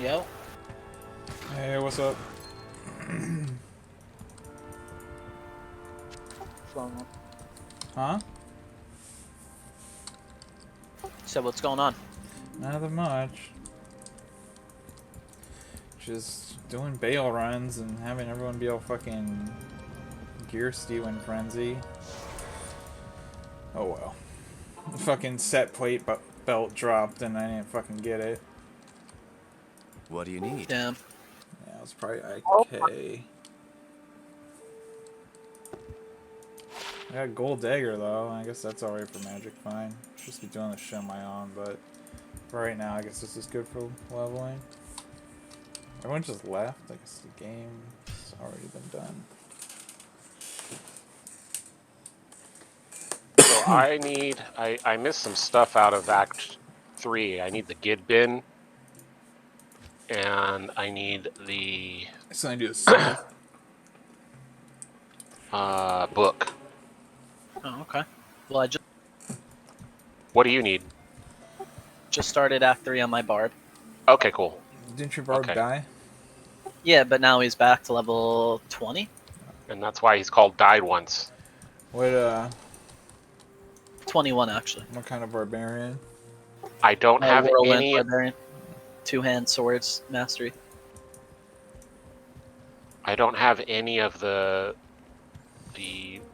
Yo. Hey, what's up? Huh? So what's going on? Nothing much. Just doing bail runs and having everyone be all fucking gear stealing frenzy. Oh well. The fucking set plate belt dropped and I didn't fucking get it. What do you need? Damn. Yeah, it was probably IK. I got gold dagger though. I guess that's alright for magic. Fine. Just be doing this shit on my own, but for right now, I guess this is good for leveling. Everyone just left. I guess the game's already been done. So I missed some stuff out of Act 3. I need the Gid bin, and I need the So I do the scythe. book. Oh, okay. Well, I What do you need? just started Act 3 on my bard. Okay, cool. Didn't your barb die? Yeah, but now he's back to level 20. And that's why he's called Died Once. What 21 actually. what kind of barbarian? I don't have Whirlwind any. barbarian. Two-hand swords mastery. I don't have any of the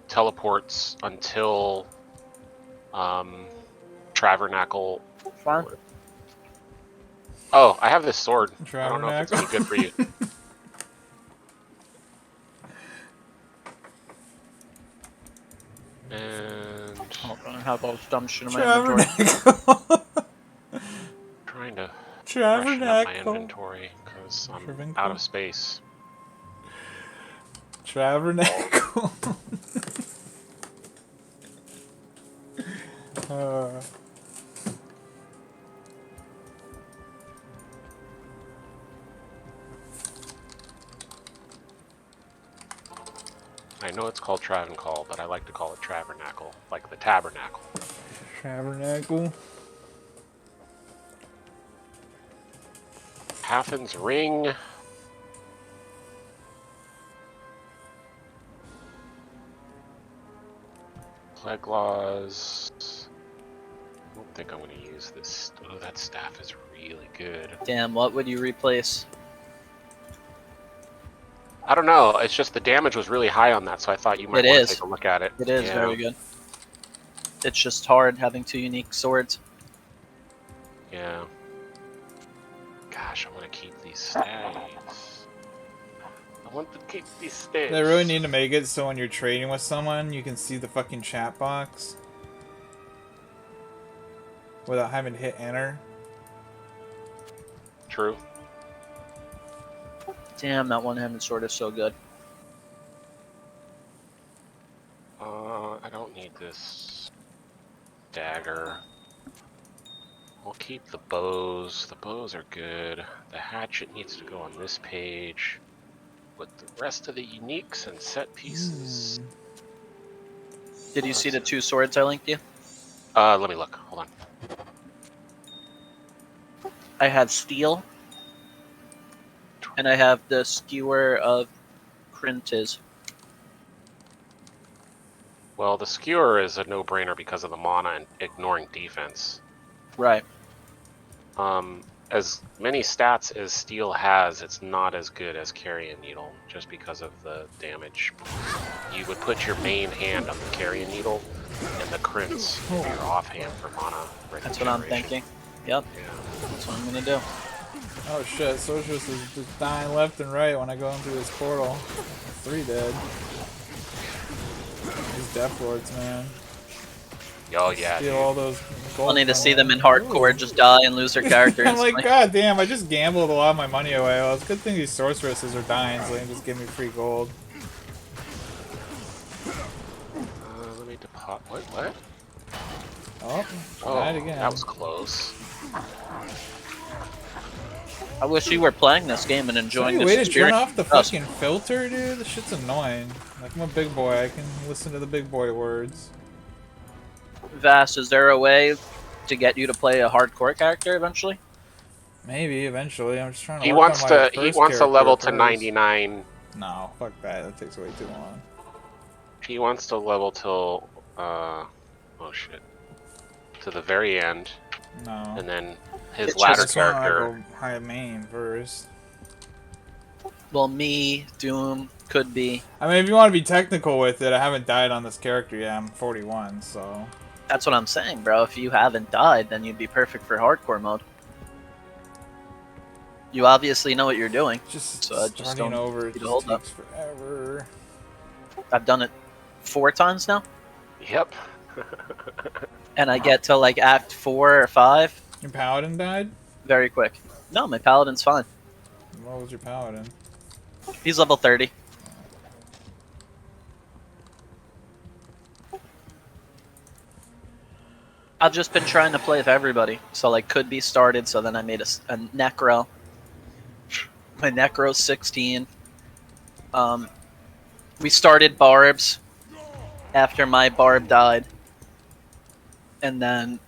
teleports until Tabernacle. Fine. Oh, I have this sword. I don't know if it's any Tabernacle. good for you. And Oh, I have all this dumb shit in my inventory. Tabernacle. trying to freshen up my Tabernacle. inventory because I'm out of space. Tabernacle. I know it's called Travancore, but I like to call it Tabernacle, like the Tabernacle. Tabernacle. Haffin's Ring. Plague Laws. I don't think I'm going to use this. Oh, that staff is really good. Damn, what would you replace? I don't know. It's just the damage was really high on that, so I thought you might want to take a look at it. It is very good. It's just hard having two unique swords. Yeah. Gosh, I want to keep these staves. I want to keep these staves. They really need to make it so when you're trading with someone, you can see the fucking chat box without having to hit enter. True. Damn, that one-handed sword is so good. I don't need this dagger. We'll keep the bows. The bows are good. The hatchet needs to go on this page with the rest of the uniques and set pieces. Did you see the two swords I linked you? Let me look. Hold on. I have steel, and I have the skewer of Crintiz. Well, the skewer is a no-brainer because of the mana and ignoring defense. Right. As many stats as steel has, it's not as good as Carrion Needle, just because of the damage. You would put your main hand on the Carrion Needle, and the crints for your offhand for mana. That's what I'm thinking. Yep. Yeah. That's what I'm gonna do. Oh shit, Socialist is just dying left and right when I go into his portal. 3 dead. These Death Lords, man. Oh yeah. Steal Dude. all those gold Funny to from see them in Ooh. hardcore just die and lose their character I'm like, instantly. god damn, I just gambled a lot of my money away. Well, it's a good thing these sorceresses are dying, so they can just give me free gold. Let me depart. What? Oh, Oh, died again. that was close. I wish you were playing this game and enjoying Any way this to turn experience. off the fucking filter, dude? This shit's annoying. Like, I'm a big boy. I can listen to the big boy words. Vass, is there a way to get you to play a hardcore character eventually? Maybe eventually. I'm just trying to He work wants on my to. He first wants to character level to first. 99. No, fuck that. That takes way too long. He wants to level till. Oh shit. To the very end, No. and then his It's I ladder just just want to character. go high main first. well, me, Doom could be. I mean, if you want to be technical with it, I haven't died on this character yet. I'm 41, so. That's what I'm saying, bro. If you haven't died, then you'd be perfect for hardcore mode. You obviously know what you're doing, Just so I just starting don't over, need it to just hold up. takes forever. I've done it 4 times now, Yep. and I get to like Act 4 or 5 Your paladin died? very quick. No, my paladin's fine. What was your paladin? He's level 30. I've just been trying to play with everybody, so like could be started. So then I made a necro. My necro's 16. We started barbs after my barb died, and then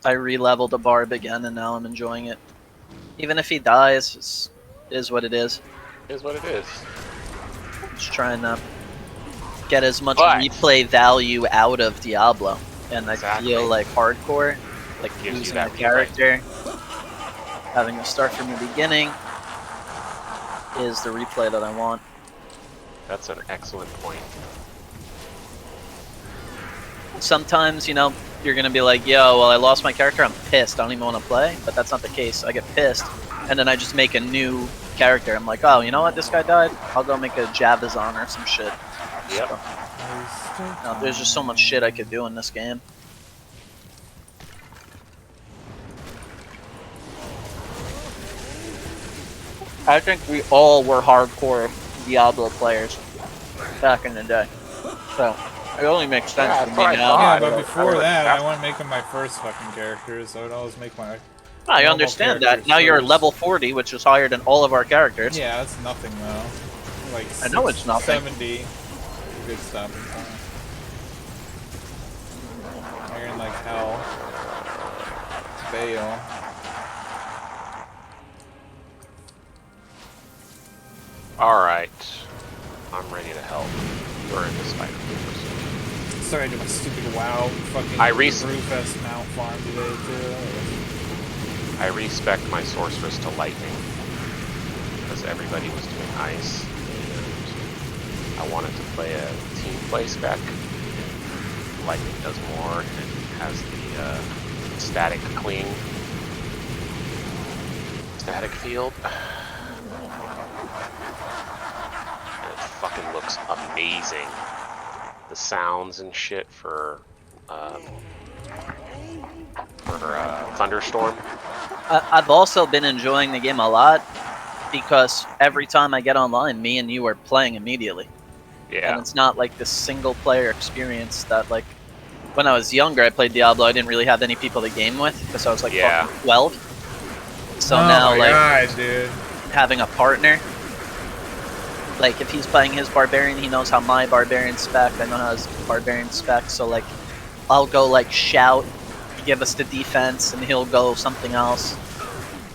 I re-leveled a barb again, and now I'm enjoying it. Even if he dies, is what it is. Is what it is. Just trying to get as much But- replay value out of Diablo, and Exactly. I feel like hardcore, like Gives you losing that the replay. character, having to start from the beginning, is the replay that I want. That's an excellent point. Sometimes, you know, you're gonna be like, yo, well, I lost my character, I'm pissed, I don't even want to play, but that's not the case. I get pissed, and then I just make a new character. I'm like, oh, you know what, this guy died? I'll go make a Javazon or some shit. Yep. No, there's just so much shit I could do in this game. I think we all were hardcore Diablo players back in the day. So, it only makes sense Yeah, to that's me what I now. thought. Yeah, I but don't- before I that, don't- I want to make him my first fucking character, so I'd always make my. I normal understand that. characters Now you're first. level 40, which is higher than all of our characters. Yeah, that's nothing though. Like I know it's nothing. 70. Good stopping point. Iron like hell. Bale. Alright. I'm ready to help. You're in the spider. Sorry, I did my stupid WoW fucking I Brewfest mount farm today too. I respec my sorceress to lightning because everybody was doing ice, and I wanted to play a team play spec. Lightning does more and has the static cling, static field. And it fucking looks amazing. The sounds and shit for Thunderstorm. I've also been enjoying the game a lot because every time I get online, me and you are playing immediately. And Yeah. it's not like this single player experience that, like, when I was younger, I played Diablo, I didn't really have any people to game with because I was like Yeah. fucking 12. So oh now, my like, God, dude. having a partner, like, if he's playing his barbarian, he knows how my barbarian spec, I know how his barbarian spec, so, like, I'll go, like, shout, give us the defense, and he'll go something else.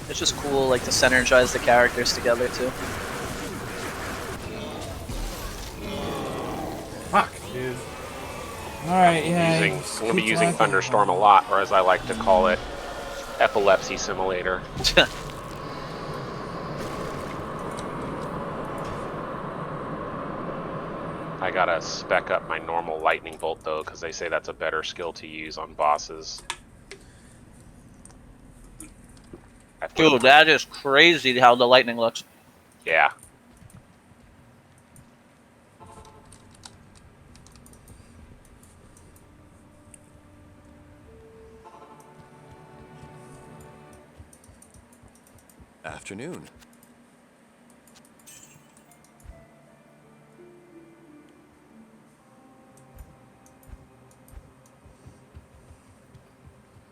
It's just cool, like, to synergize the characters together, too. Fuck, dude. Alright, yeah. I'm just gonna be keep using talking. Thunderstorm a lot, or as I like to call it, Epilepsy Simulator. I gotta spec up my normal Lightning Bolt though, because they say that's a better skill to use on bosses. I think- Dude, that is crazy how the lightning looks. Yeah. Afternoon.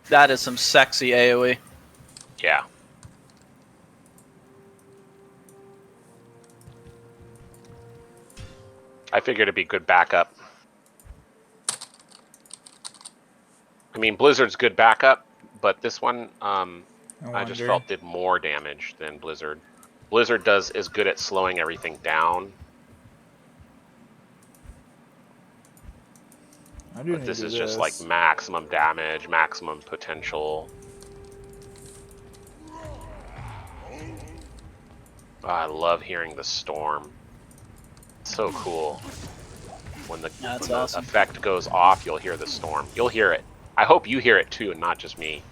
That is some sexy AoE. Yeah. I figured it'd be good backup. I mean, Blizzard's good backup, but this one, I just wonder. felt did more damage than Blizzard. Blizzard is good at slowing everything down, I do but need this to is do just like this. maximum damage, maximum potential. Oh, I love hearing the storm. It's so cool. When the, Yeah, that's when the awesome. effect goes off, you'll hear the storm. You'll hear it. I hope you hear it too, and not just me.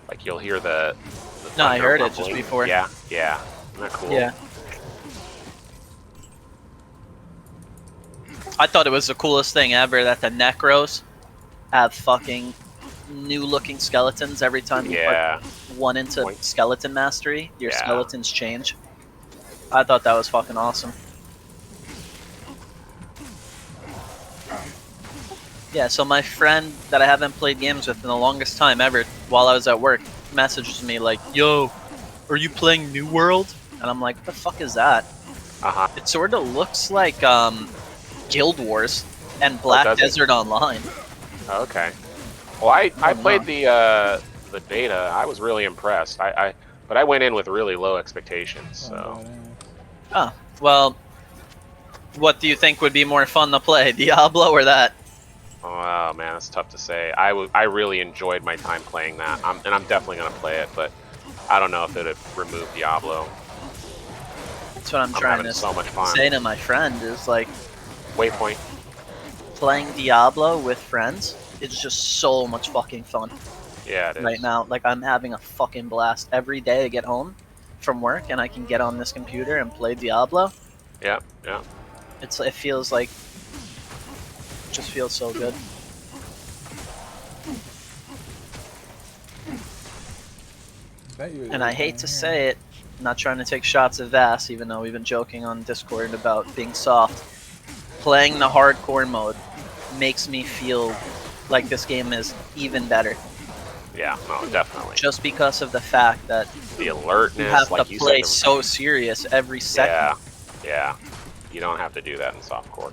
Like you'll hear the No, I thunder heard it just rumbling. before. Yeah, yeah. Isn't that cool? Yeah. I thought it was the coolest thing ever that the Necros have fucking new looking skeletons every time you Yeah. put one into Point. skeleton mastery. Your Yeah. skeletons change. I thought that was fucking awesome. Yeah, so my friend that I haven't played games with in the longest time ever, while I was at work, messages me like, "Yo, are you playing New World?" And I'm like, "What the fuck is that?" Uh-huh. It sort of looks like Guild Wars and Black does it? Desert Online. Okay. Well, I Oh, played no. the beta. I was really impressed. But I went in with really low expectations. So Oh, well, what do you think would be more fun to play, Diablo or that? oh man, it's tough to say. I really enjoyed my time playing that. I'm definitely gonna play it, but I don't know if it'd remove Diablo. That's what I'm I'm trying having to so much fun. say to my friend is like, Waypoint. playing Diablo with friends is just so much fucking fun Yeah, it is. right now. Like, I'm having a fucking blast every day to get home from work and I can get on this computer and play Diablo. Yeah, yeah. It feels like, it just feels so good. And I hate to say it, I'm not trying to take shots at Vass, even though we've been joking on Discord about being soft. Playing the hardcore mode makes me feel like this game is even better. Yeah, no, definitely. Just because of the fact that The alertness, you have like to you play said. so serious every second. Yeah, yeah. You don't have to do that in softcore.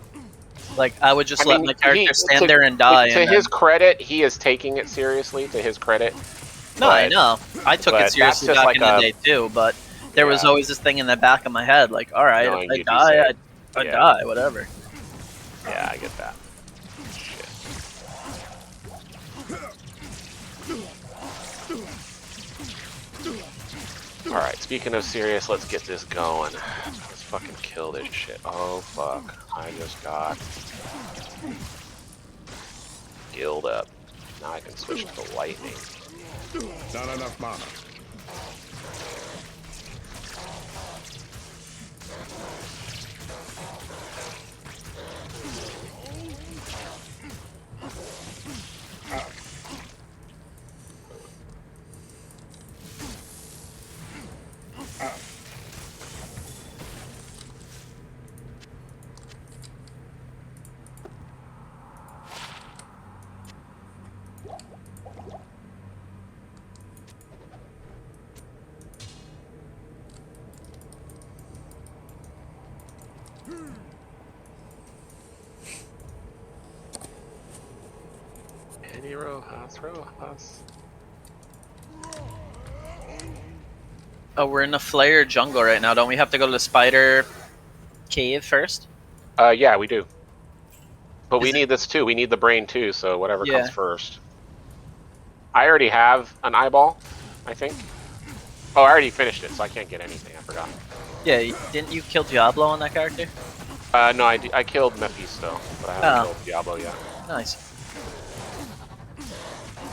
Like, I would just I let mean, my character he- stand to- there and die. To and his then... credit, he is taking it seriously. To his credit. No, I but- know. I took but it that's seriously just back like in the a- day too, but there was Yeah. always this thing in the back of my head, like, all right, Knowing if I you'd be die, safe. I Yeah. die, whatever. Yeah, I get that. Shit. Alright, speaking of serious, let's get this going. Let's fucking kill this shit. Oh fuck. I just got gilled up. Now I can switch to the lightning. Not enough mana. Any Rojas. Oh, we're in the Flare jungle right now. Don't we have to go to the spider cave first? Yeah, we do. But we Is it- need this too. We need the brain too, so whatever Yeah. comes first. I already have an eyeball, I think. Oh, I already finished it, so I can't get anything. I forgot. Yeah, didn't you kill Diablo on that character? No, I killed Mephisto, but I haven't Oh. killed Diablo yet. Nice.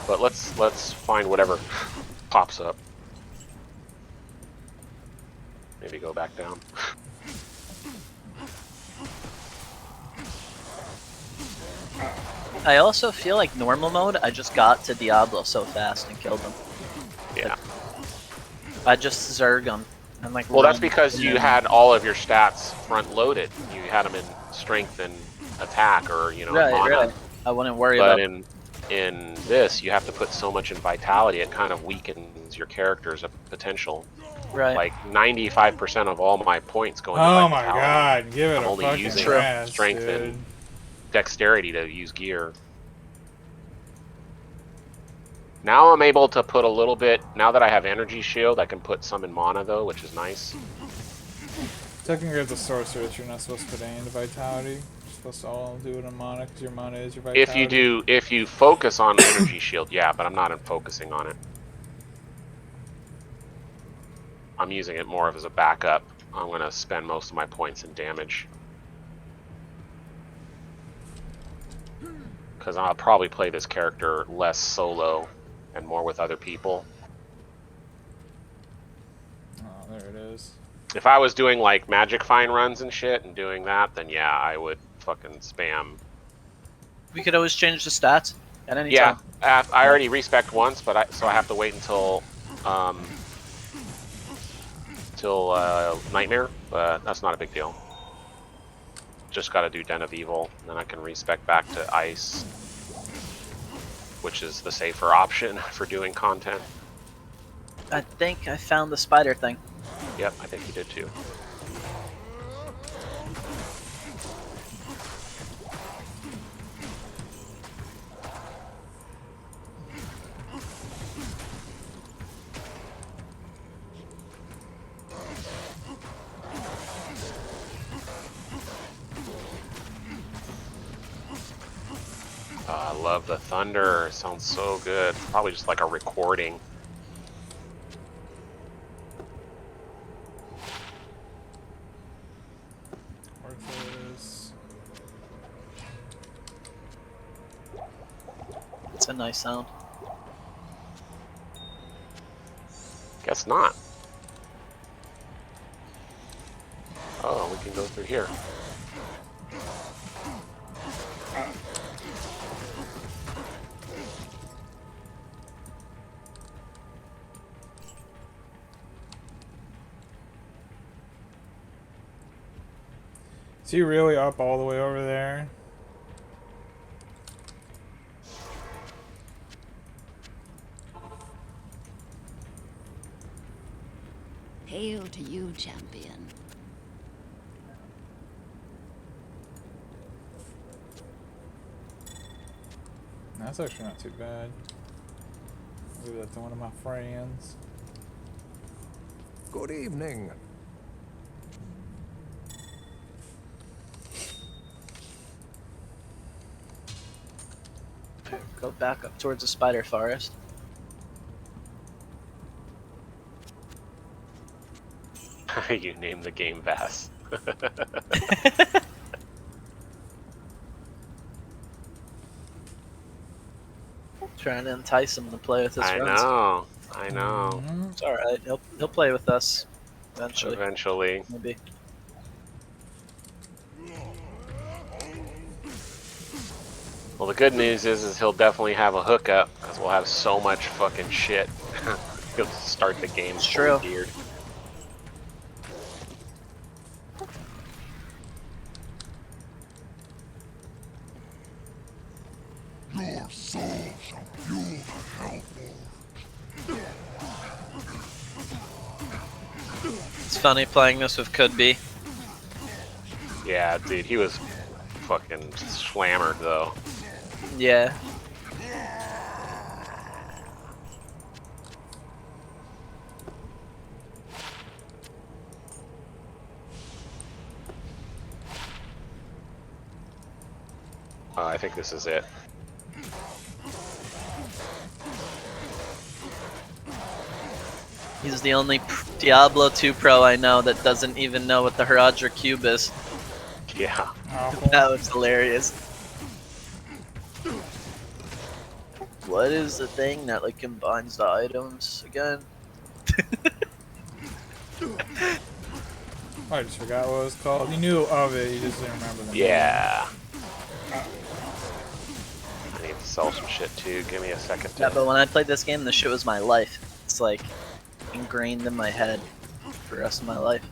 But let's find whatever pops up. Maybe go back down. I also feel like normal mode, I just got to Diablo so fast and killed him. Yeah. I just zerg him. And like, Well, that's run because you in. had all of your stats front loaded. You had them in strength and attack, or Right, mana. right. I wouldn't worry But about in this, you have to put so much in vitality. It kind of weakens your character's potential. right. Like 95% of all my points go into Oh my vitality. god, give it I'm a only fucking using rest, strength dude. and dexterity to use gear. Now I'm able to put a little bit. Now that I have energy shield, I can put some in mana though, which is nice. Technically, as a sorcerer, you're not supposed to put any into vitality. You're supposed to all do it in mana because your mana is your vitality. If you focus on energy shield, yeah, but I'm not focusing on it. I'm using it more as a backup. I'm gonna spend most of my points in damage. Because I'll probably play this character less solo and more with other people. Oh, there it is. If I was doing like magic fine runs and shit and doing that, then yeah, I would fucking spam. We could always change the stats at any Yeah, time. I already respec once, but so I have to wait until Nightmare, but that's not a big deal. Just got to do Den of Evil, then I can respec back to Ice, which is the safer option for doing content. I think I found the spider thing. Yep, I think you did too. I love the thunder. It sounds so good. Probably just like a recording. Worthless. It's a nice sound. Guess not. Oh, we can go through here. Is he really up all the way over there? Hail to you, champion. That's actually not too bad. I'll give that to one of my friends. Good evening. Go back up towards the spider forest. You named the game Vass. Trying to entice him to play with his I friends. know. I know. It's all right. He'll play with us eventually. Eventually. Maybe. Well, the good news is he'll definitely have a hookup because we'll have so much fucking shit. He'll start the game It's fully true. geared. Your soul shall fuel the hellfire. It's funny playing this with Could Be. Yeah, dude, he was fucking slammered though. Yeah. I think this is it. He's the only Diablo 2 pro I know that doesn't even know what the Haradra cube is. Yeah. Awful. That was hilarious. What is the thing that like combines the items again? I just forgot what it was called. You knew of it, you just didn't remember the name. Yeah. I need to sell some shit too. Give me a second. Yeah, but when I played this game, this shit was my life. It's like ingrained in my head for the rest of my life.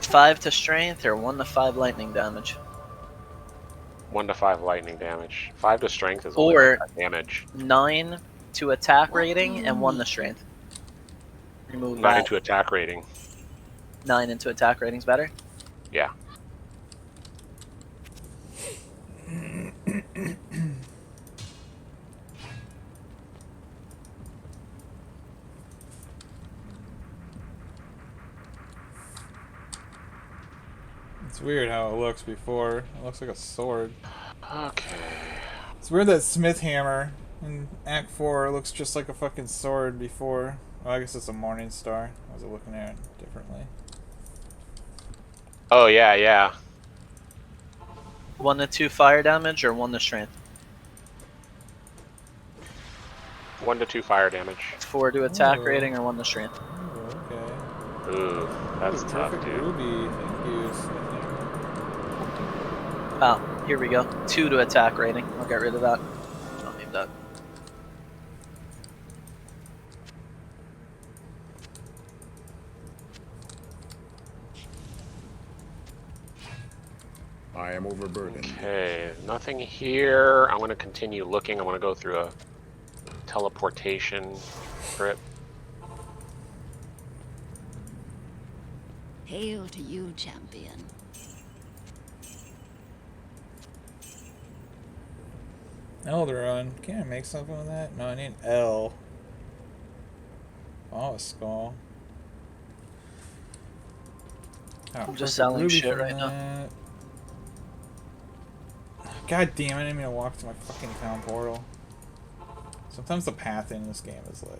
5 to strength or 1 to 5 lightning damage. 1 to 5 lightning damage. 5 to strength is Or- only 5 damage. 9 to attack rating and 1 to strength. Remove 9 that. to attack rating. 9 into attack rating's better. Yeah. It's weird how it looks before. It looks like a sword. Okay. It's weird that Smith Hammer in Act 4 looks just like a fucking sword before. Oh, I guess it's a Morning Star. I was looking at it differently. Oh yeah, yeah. 1 to 2 fire damage or 1 to strength? 1 to 2 fire damage. 4 to attack Ooh. rating or 1 to strength? Ooh, okay. Ooh, that's Ooh, tough, perfect dude. ruby. Thank you, Smith Hammer. Oh, here we go. 2 to attack rating. I'll get rid of that. Don't need that. I am overburdened. Okay, nothing here. I'm gonna continue looking. I'm gonna go through a teleportation trip. Hail to you, champion. Elderon. Can I make something with that? No, I need L. Oh, a skull. Oh, I'm just perfect selling ruby shit from right now. that. God damn it, I didn't mean to walk to my fucking town portal. Sometimes the path in this game is like,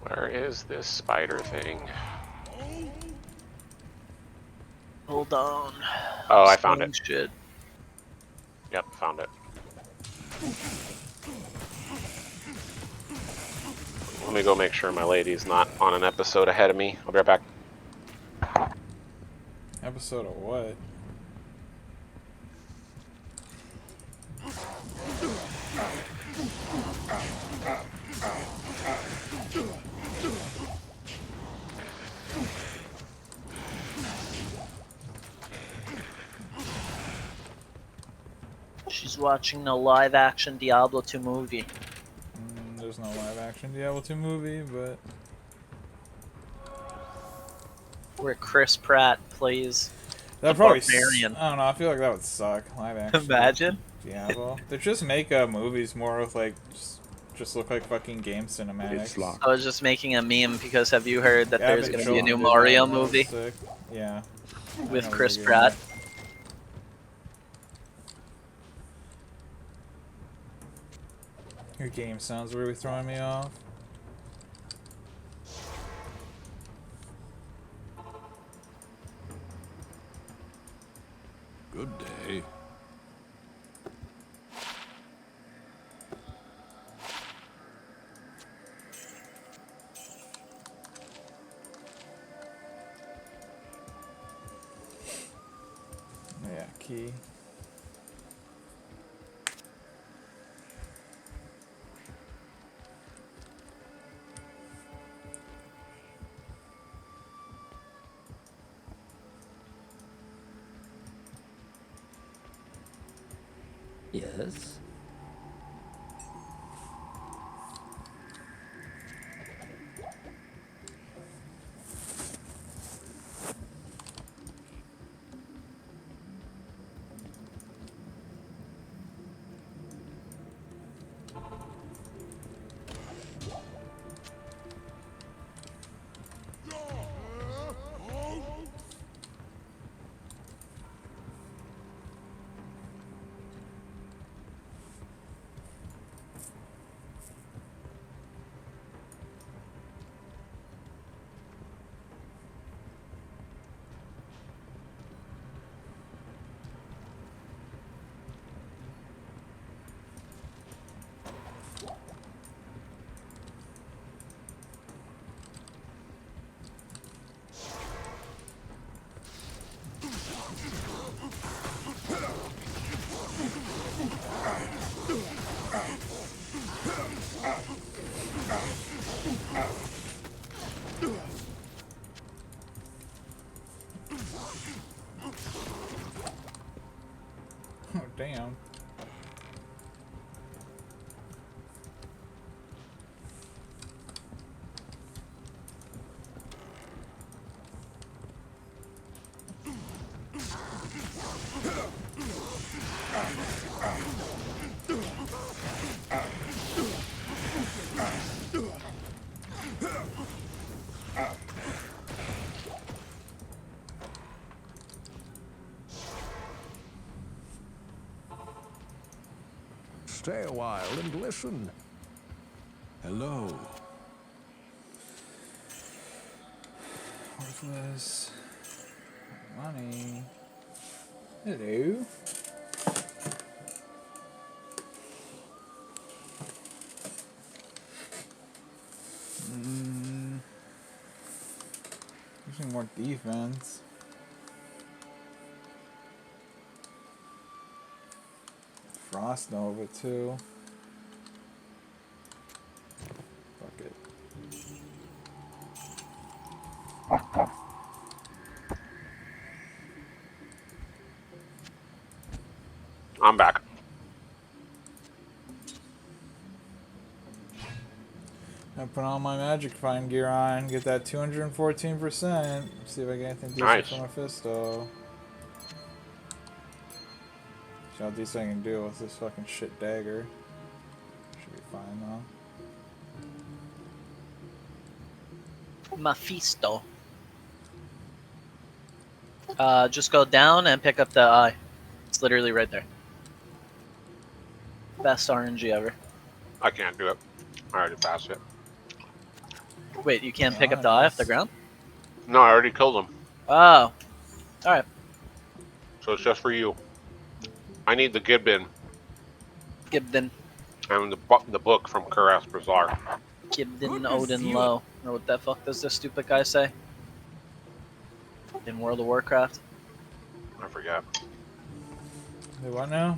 Where is this spider thing? Hold on. Oh, I found it. Shit. Yep, found it. Let me go make sure my lady's not on an episode ahead of me. I'll be right back. episode of what? She's watching the live action Diablo 2 movie. There's no live action Diablo 2 movie, but Where Chris Pratt plays that a probably barbarian. I don't know, I feel like that would suck. Live action. Imagine. Diablo. They just make movies more with like just look like fucking game cinematics. It's locked. I was just making a meme because have you heard that there's Abbott going to be a new Children did Mario that, that was movie sick. Yeah. I with know Chris they're Pratt? getting that. Your game sounds really throwing me off. Good day. Yeah, key. Yes. Oh, damn. Stay a while and listen. Hello. Worthless. Money. Hello. Using more defense. Frost Nova too. Fuck it. I'm back. I put all my magic find gear on, get that 214%. See if I get anything decent Nice. for Mephisto. See how decent I can do with this fucking shit dagger. Should be fine though. Mephisto. Just go down and pick up the eye. It's literally right there. Best RNG ever. I can't do it. I already passed it. Wait, you can't pick up the eye off the ground? No, I already killed him. Oh. Alright. So it's just for you. I need the Gibbon Gibden. and the book from Kuras Bazaar. Gibden Odin Low. Or what the fuck does this stupid guy say? In World of Warcraft? I forget. Wait, what now?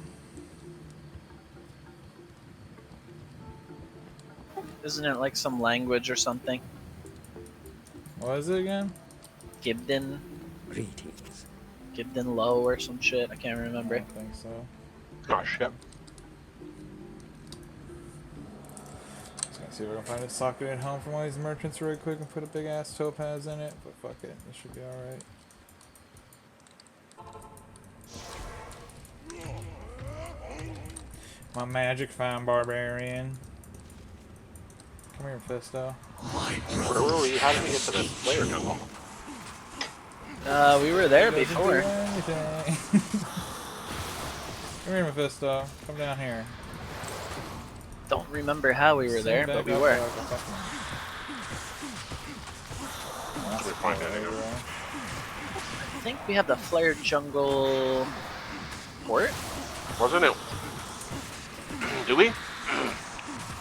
Isn't it like some language or something? What is it again? Gibden. Greetings. Gibden Low or some shit. I can't I remember. don't think so. Oh shit. Just gonna see if I can find a socket at home from one of these merchants really quick and put a big ass topaz in it, but fuck it, this should be alright. My magic find barbarian. Come here, Fisto. Where were we? How did we get to the player jungle? We were there Doesn't do before. anything. Come here, Mephisto. Come down here. Don't remember how we were there, Stand but back we up were. so I can fucking- Oh, that's We're fine, there I you think. go. I think we have the Flare Jungle port. Wasn't it? Do we?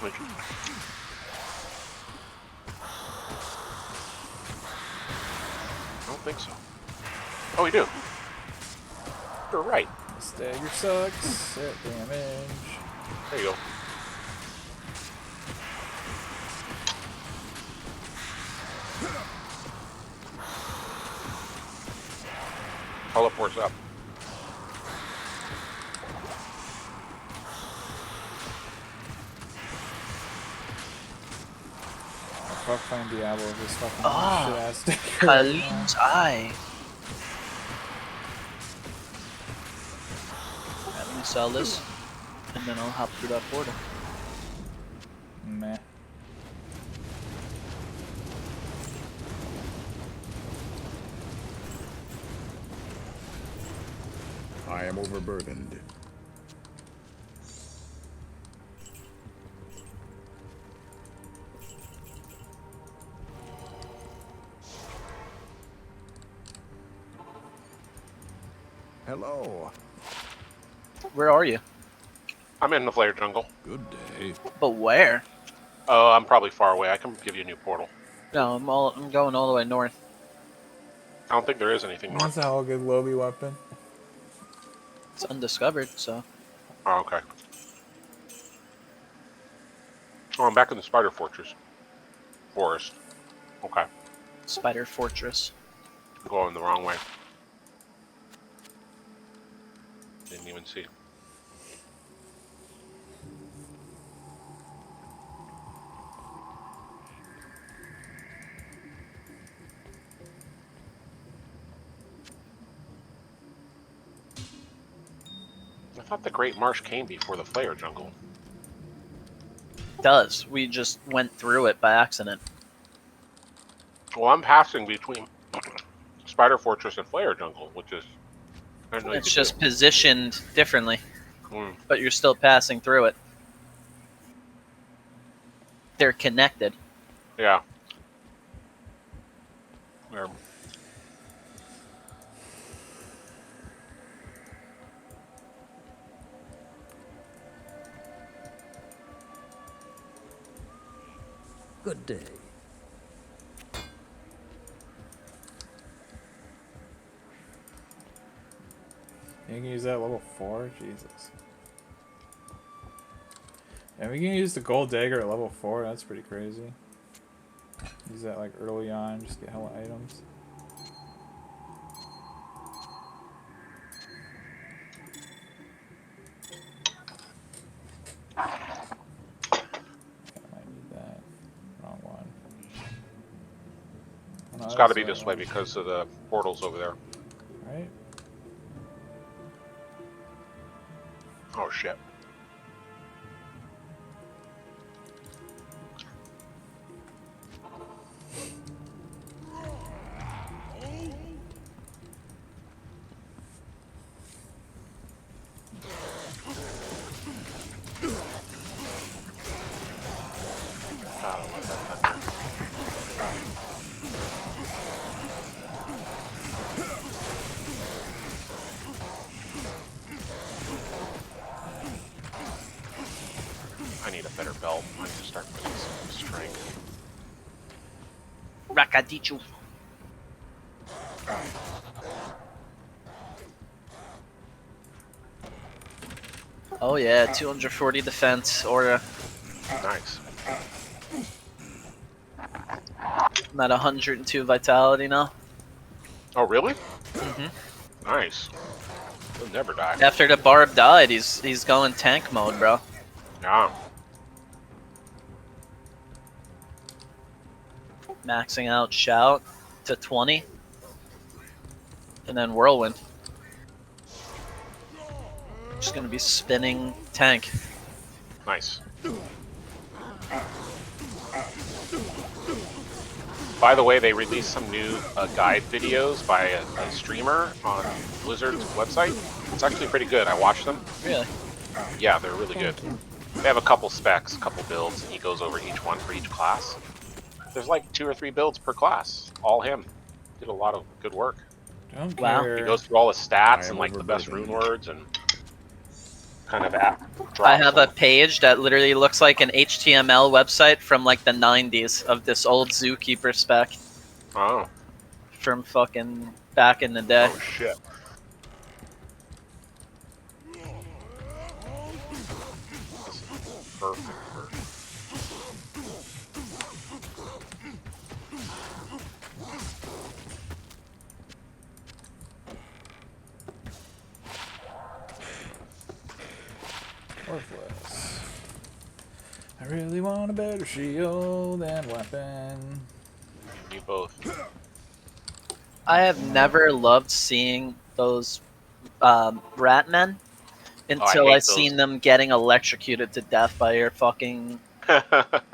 Like, I don't think so. Oh, we do. You're right. This dagger sucks. Set damage. There you go. Teleport's up. Fuck find Diablo with this fucking Ah, shit ass dagger. Khalid's Eye. Alright, let me sell this, and then I'll hop through that portal. Meh. I am overburdened. Hello. Where are you? I'm in the Flare jungle. Good day. But where? Oh, I'm probably far away. I can give you a new portal. No, I'm going all the way north. I don't think there is anything north. That's a whole good Lobby weapon. It's undiscovered, so Oh, okay. Oh, I'm back in the Spider Fortress. Forest. Okay. Spider Fortress. Going the wrong way. Didn't even see. I thought the Great Marsh came before the Flare Jungle. Does. We just went through it by accident. Well, I'm passing between Spider Fortress and Flare Jungle, which is I didn't know you It's could just do. positioned differently, Mm, but you're still passing through it. They're connected. yeah. Where- Good day. You can use that level 4? Jesus. And we can use the gold dagger at level 4, that's pretty crazy. Use that like early on, just get hella items. I might need that. Wrong one. Oh, no, It's that got is to the be right this way one. because of the portals over there. Right? Oh shit. Oh, let that thunder. I need a better belt. I need to start putting some strength. Rakadichu. Oh yeah, 240 defense, Aura. Nice. I'm at 102 vitality now. Oh really? hmm Nice. He'll never die. After the barb died, he's going tank mode, bro. Yeah. Maxing out shout to 20, and then whirlwind. Just gonna be spinning tank. Nice. By the way, they released some new guide videos by a streamer on Blizzard's website. It's actually pretty good. I watched them. Really? Yeah, they're really good. They have a couple specs, a couple builds, and he goes over each one for each class. There's like 2 or 3 builds per class. All him. Did a lot of good work. Don't Wow. care. He goes through all the stats I and am like the best overburdened. rune words and kind of drops I have a them. page that literally looks like an HTML website from like the 90s of this old zookeeper spec Oh. from fucking back in the day. Oh shit. This is perfect for Worthless. I really want a better shield and weapon. you both. I have never loved seeing those rat men Oh, I until I hate those. seen them getting electrocuted to death by your fucking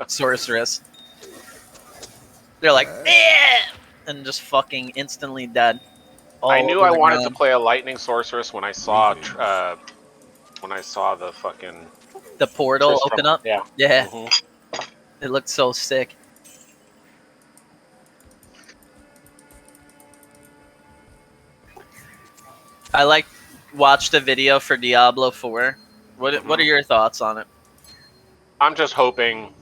sorceress. They're like, "Eh!" and just fucking instantly dead. All I knew over I the wanted to ground. play a lightning sorceress when I saw Greetings. the fucking The portal Tristram. open up. Yeah. Yeah, hmm it looked so sick. I like watched a video for Diablo 4. What are your thoughts on it? I'm just hoping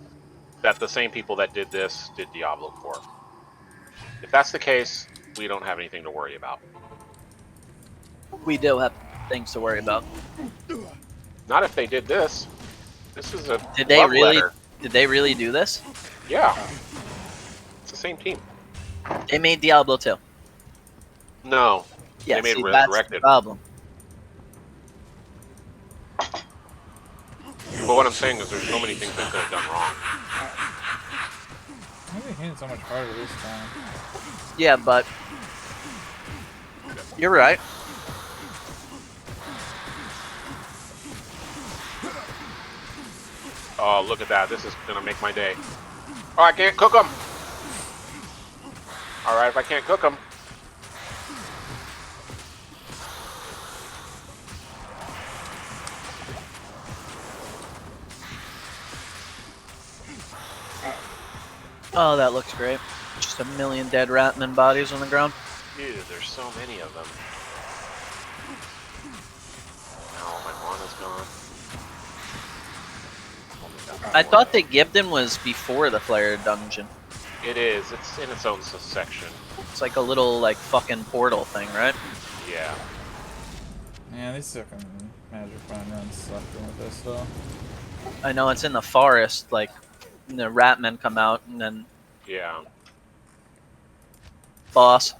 that the same people that did this did Diablo 4. If that's the case, we don't have anything to worry about. We do have things to worry about. Not if they did this. This is a Did they love really? letter. Did they really do this? Yeah. It's the same team. They made Diablo 2. No. Yeah, They made see, that's the Resurrected. problem. But what I'm saying is there's so many things they could have done wrong. Why are they hitting so much harder this time? Yeah, but you're right. Oh, look at that. This is going to make my day. Oh, I can't cook them. Alright if I can't cook them. Oh, that looks great. Just a million dead ratman bodies on the ground. Dude, there's so many of them. Now my mana's gone. I thought the Gibden was before the Flare dungeon. It is. It's in its own section. It's like a little, like, fucking portal thing, right? Yeah. Yeah, these fucking Magic Fine runs sucked with this though. I know it's in the forest, like, the ratmen come out, and then Yeah. boss.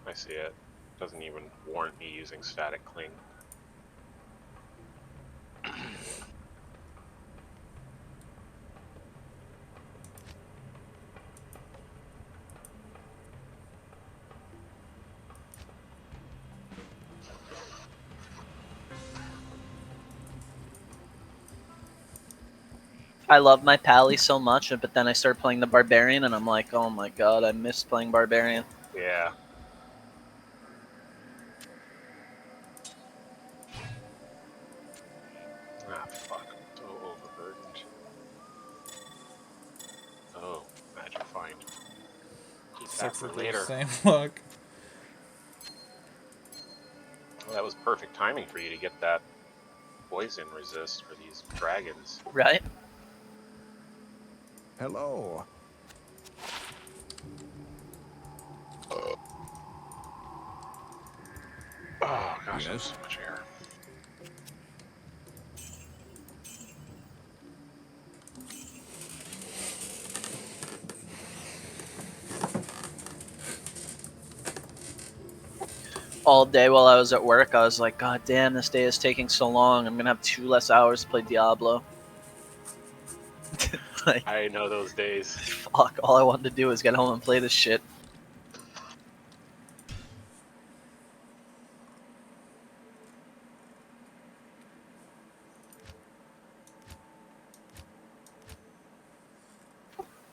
I see it. Doesn't even warrant me using static cling. I love my pally so much, but then I start playing the Barbarian, and I'm like, oh my god, I miss playing Barbarian. Yeah. Ah, fuck. I'm so overburdened. Oh, magic find. Keep that Sucks for that they're later. the same look. Well, that was perfect timing for you to get that poison resist for these dragons. Right? Hello. Oh gosh, Yes? there's so much air. All day while I was at work, I was like, god damn, this day is taking so long. I'm gonna have 2 less hours to play Diablo. Like, I know those days. fuck, all I wanted to do was get home and play this shit.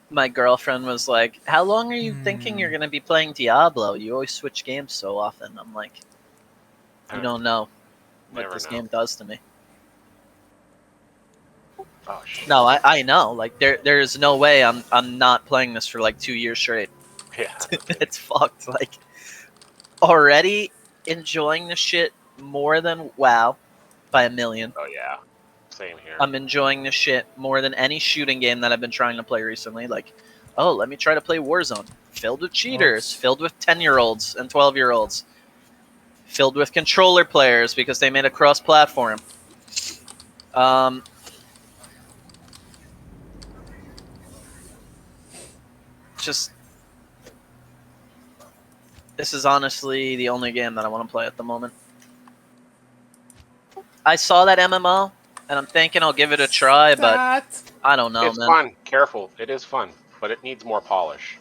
My girlfriend was like, how long are you thinking you're gonna be playing Diablo? You always switch games so often. I'm like, you don't know what Never this know. game does to me. Oh shit. No, I know. Like there's no way I'm not playing this for like 2 years straight. Yeah. It's fucked. Like already enjoying this shit more than WoW by a million. Oh yeah. Same here. I'm enjoying this shit more than any shooting game that I've been trying to play recently. Like, oh, let me try to play Warzone. Filled with cheaters, filled with 10-year-olds and 12-year-olds. Filled with controller players because they made a cross-platform. Just this is honestly the only game that I want to play at the moment. I saw that MMO, and I'm thinking I'll give it a try, but I don't know, It's man. fun. Careful. It is fun, but it needs more polish.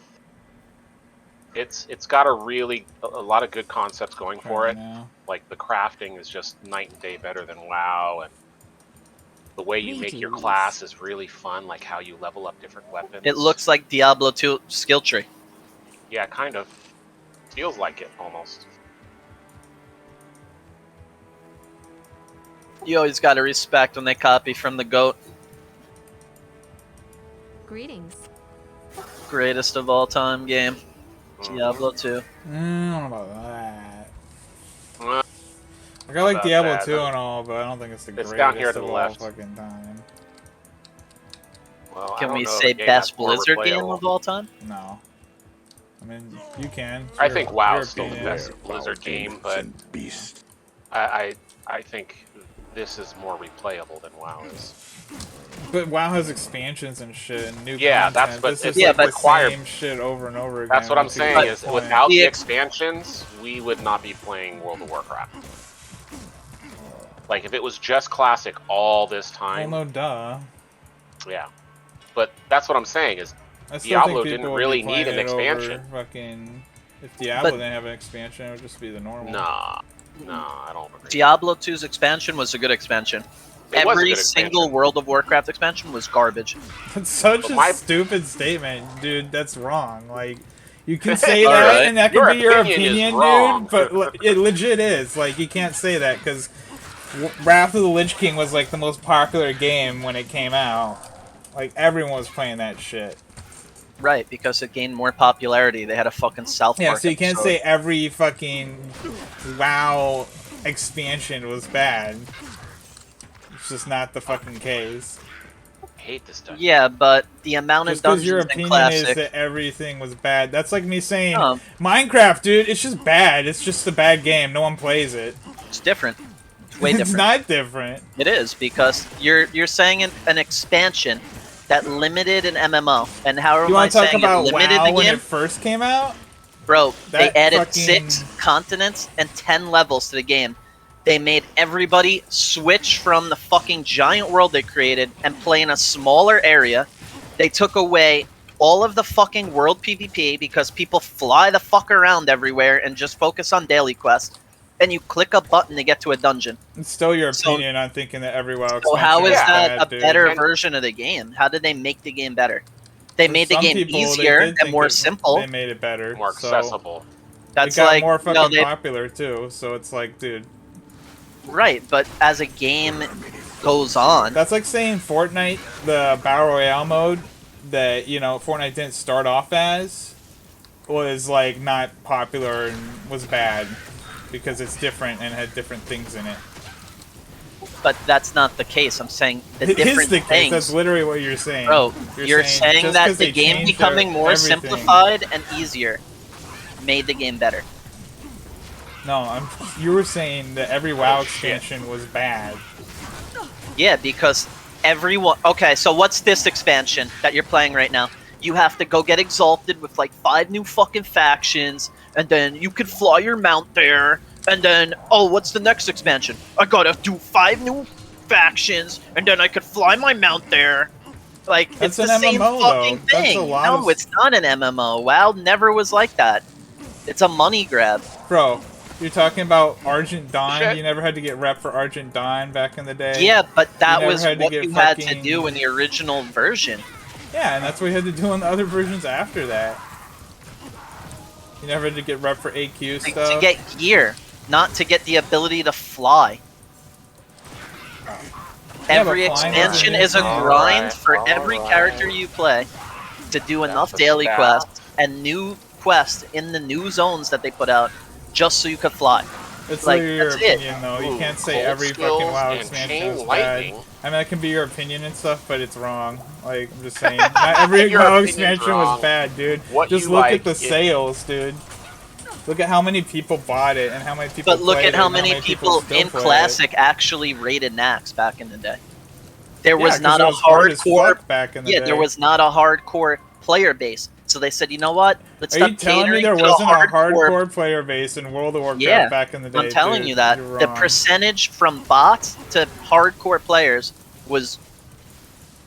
It's got a lot of good concepts going for it. Now. Like the crafting is just night and day better than WoW, and the way you make your Greetings. class is really fun. Like how you level up different weapons. It looks like Diablo 2 skill tree. Yeah, kind of. Feels like it almost. You always got to respect when they copy from the GOAT. Greetings. Greatest of all time game. Diablo 2. I don't know about that. Well, Like, I like About Diablo that, 2 and all, but I don't think it's the It's greatest down here to of the all left. fucking time. well, I Can don't we know say if a game best that's more Blizzard game replayable. of all time? No. I mean, you can. I Your- think WoW your is still the opinion. best Blizzard game, but Beast. I think this is more replayable than WoW is. But WoW has expansions and shit and new Yeah, that's- content. but This it's is like the required. same shit over and over again. That's what I'm which is saying the is point. without The the ex- expansions, we would not be playing World of Warcraft. Like if it was just classic all this Well, time, no, duh. yeah. But that's what I'm saying is I still Diablo think people didn't would really be playing need an it expansion. Over fucking, if Diablo But- didn't have an expansion, it would just be the normal. Nah, I don't agree. Diablo 2's expansion was a good expansion. It was a every good single expansion. World of Warcraft expansion was garbage. That's such But a my- stupid statement, dude. That's wrong. Like, you can say All that, right. and that Your can be your opinion is opinion, wrong. dude. But it legit is. Like, you can't say that because Wrath of the Lich King was like the most popular game when it came out. Like, everyone was playing that shit. Right, because it gained more popularity. They had a fucking South Yeah, Park so you can't episode. say every fucking WoW expansion was bad. It's just not the fucking case. I hate this dungeon. Yeah, but the amount Just of because your dungeons in opinion is Classic... that everything was bad. That's like me saying, No. Minecraft, dude, it's just bad. It's just a bad game. No one plays it. It's different. It's way It's different. not different. It is, because you're saying an expansion that limited an MMO. And how am You I want to talk saying about it limited WoW the when game? it first came out? Bro, they That added fucking- 6 continents and 10 levels to the game. They made everybody switch from the fucking giant world they created and play in a smaller area. They took away all of the fucking world PvP because people fly the fuck around everywhere and just focus on daily quests. And you click a button to get to a dungeon. It's still your So- opinion on thinking that every WoW So expansion how is is that bad, a dude. better And- version of the game? How did they make the game better? They For made the some game people, they easier did and think more it- simple. They made it better. More so accessible. That's it got like more fucking no, they popular too. So it's like, dude, right, but as a game goes on, that's like saying Fortnite, the Battle Royale mode that, you know, Fortnite didn't start off as, was like not popular and was bad because it's different and had different things in it. but that's not the case. I'm saying the It is different the case. things. That's literally what you're saying. Bro, you're saying just that 'cause the they game changed becoming more everything. simplified and easier made the game better. No, you were saying that every WoW Oh, shit. expansion was bad. Yeah, because everyone... Okay, so what's this expansion that you're playing right now? You have to go get exalted with like 5 new fucking factions, and then you can fly your mount there, and then, oh, what's the next expansion? I gotta do 5 new factions, and then I could fly my mount there. Like, That's it's an the same MMO fucking though. That's thing. a lot No, of... it's not an MMO. WoW never was like that. It's a money grab. Bro, you're talking about Argent Dawn? Shit. You never had to get rep for Argent Dawn back in the day? Yeah, but that never was had to what get you had to fucking- do in the original version. Yeah, and that's what you had to do in the other versions after that. You never had to get rep for AQ Like, stuff? to get gear, not to get the ability to fly. Yeah, Every but flying expansion isn't is a easy. grind for Alright, every alright. character you play to do enough a daily stat. quests and new quests in the new zones that they put out just so you could fly. It's like, literally your that's it. opinion, though. You Ooh, can't say cold every fucking skills WoW and expansion chain is bad. lightning. I mean, that can be your opinion and stuff, but it's wrong. Like, I'm just saying. Not every Your WoW opinion's expansion wrong. was bad, dude. What Just you look like at the is- sales, dude. Look at how many people bought it and how many people But look played at it how and many people still in play it. Classic actually rated Nax back in the day. There Yeah, was 'cause not it a was hard as hardcore... fuck back in the Yeah, day. there was not a hardcore player base. So they said, you know what? Let's Are stop you telling me catering there to the wasn't a hardcore player base in World of Warcraft Yeah, back in the day? I'm telling dude? you that. You're The wrong. percentage from bots to hardcore players was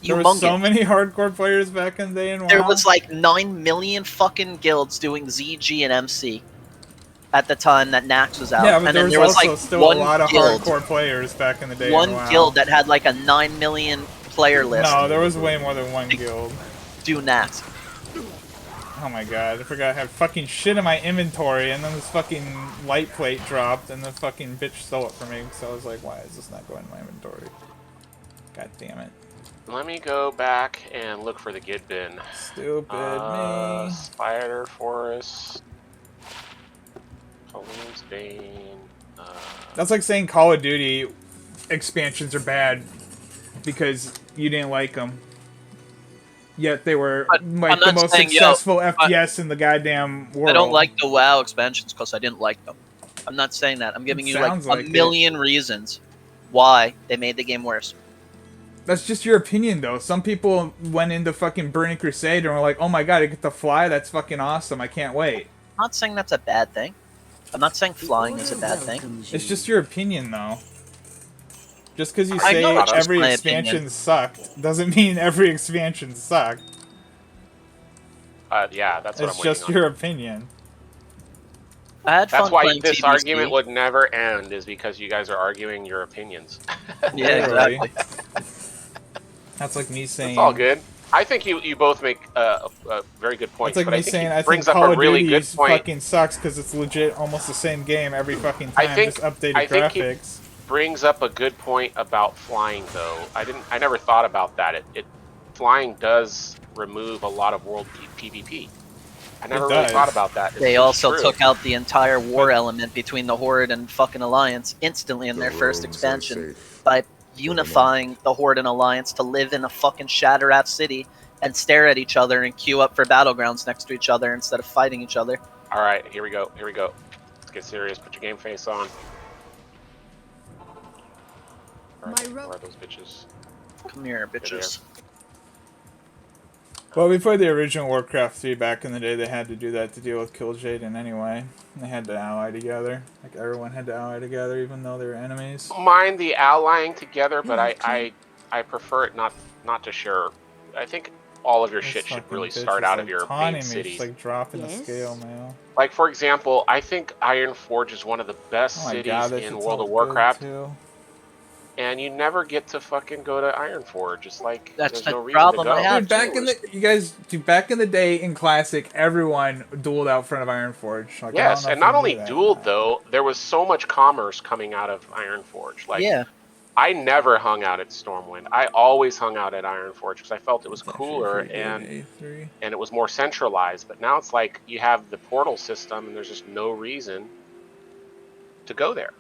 There humongous. was so many hardcore players back in the day in WoW. There was like 9 million fucking guilds doing ZG and MC at the time that Nax was out. Yeah, but and there then was there was also like still one a lot of guild, hardcore players back in the day. one in WoW. guild that had like a 9 million player list. No, there was way more than one guild. Do Nax. Oh my god, I forgot I had fucking shit in my inventory, and then this fucking light plate dropped, and the fucking bitch stole it from me, so I was like, why is this not going in my inventory? God damn it. Let me go back and look for the Gid bin. Stupid me. Spider Forest. Colleen's Bane. That's like saying Call of Duty expansions are bad because you didn't like them. Yet they were But like I'm the not most saying, successful FPS in the goddamn world. I don't like the WoW expansions because I didn't like them. I'm not saying that. I'm giving It you like sounds a like it. million reasons why they made the game worse. That's just your opinion, though. Some people went into fucking Burning Crusade and were like, "Oh my god, I get to fly! That's fucking awesome! I can't wait." I'm not saying that's a bad thing. I'm not saying flying is a bad thing. It's just your opinion, though. Just because you I say know it's just every my expansion opinion. sucked doesn't mean every expansion sucked. Yeah, that's what It's I'm just waiting on. your opinion. I had That's fun why playing this TBC. argument would never end, is because you guys are arguing your opinions. Yeah, Literally. exactly. That's like me saying. It's all good. I think you both make very good That's points, like but me I think saying he I think brings up Call a of really Duty good point. fucking sucks because it's legit almost the same game every fucking I time, think just updated I think he graphics. brings up a good point about flying, though. I never thought about that. Flying does remove a lot of world PvP. I never really thought does. about that. They It's also true. took out the entire war But- element between the Horde and fucking Alliance instantly in The their first roads are expansion safe. by unifying the Horde and Alliance to live in a fucking Shatterat city and stare at each other and queue up for battlegrounds next to each other instead of fighting each other. All right, here we go. Here we go. Let's get serious. Put your game face on. All right, where are those bitches? Come here, Get here. bitches. Well, we played the original Warcraft 3 back in the day. They had to do that to deal with Kill Jaden anyway. They had to ally together. Like, everyone had to ally together, even though they were enemies. Don't mind the allying together, but I prefer it not to share. I think all of your This shit should fucking really bitch start is, out like, of your taunting main me. cities. She's like dropping the Yes? scale, man. Like, for example, I think Ironforge is one of the best Oh my cities god, that in shit World of sounds Warcraft, good too. and you never get to fucking go to Ironforge. It's like That's there's the no reason to problem I go. have. Dude, back in the day in Classic, everyone dueled out front of Ironforge. Like, I don't Yes, know and if you not knew only that. dueled though, there was so much commerce coming out of Ironforge. Like, Yeah. I never hung out at Stormwind. I always hung out at Ironforge because I felt it was It's actually cooler pretty good, A3. and it was more centralized. But now it's like you have the portal system, and there's just no reason to go there.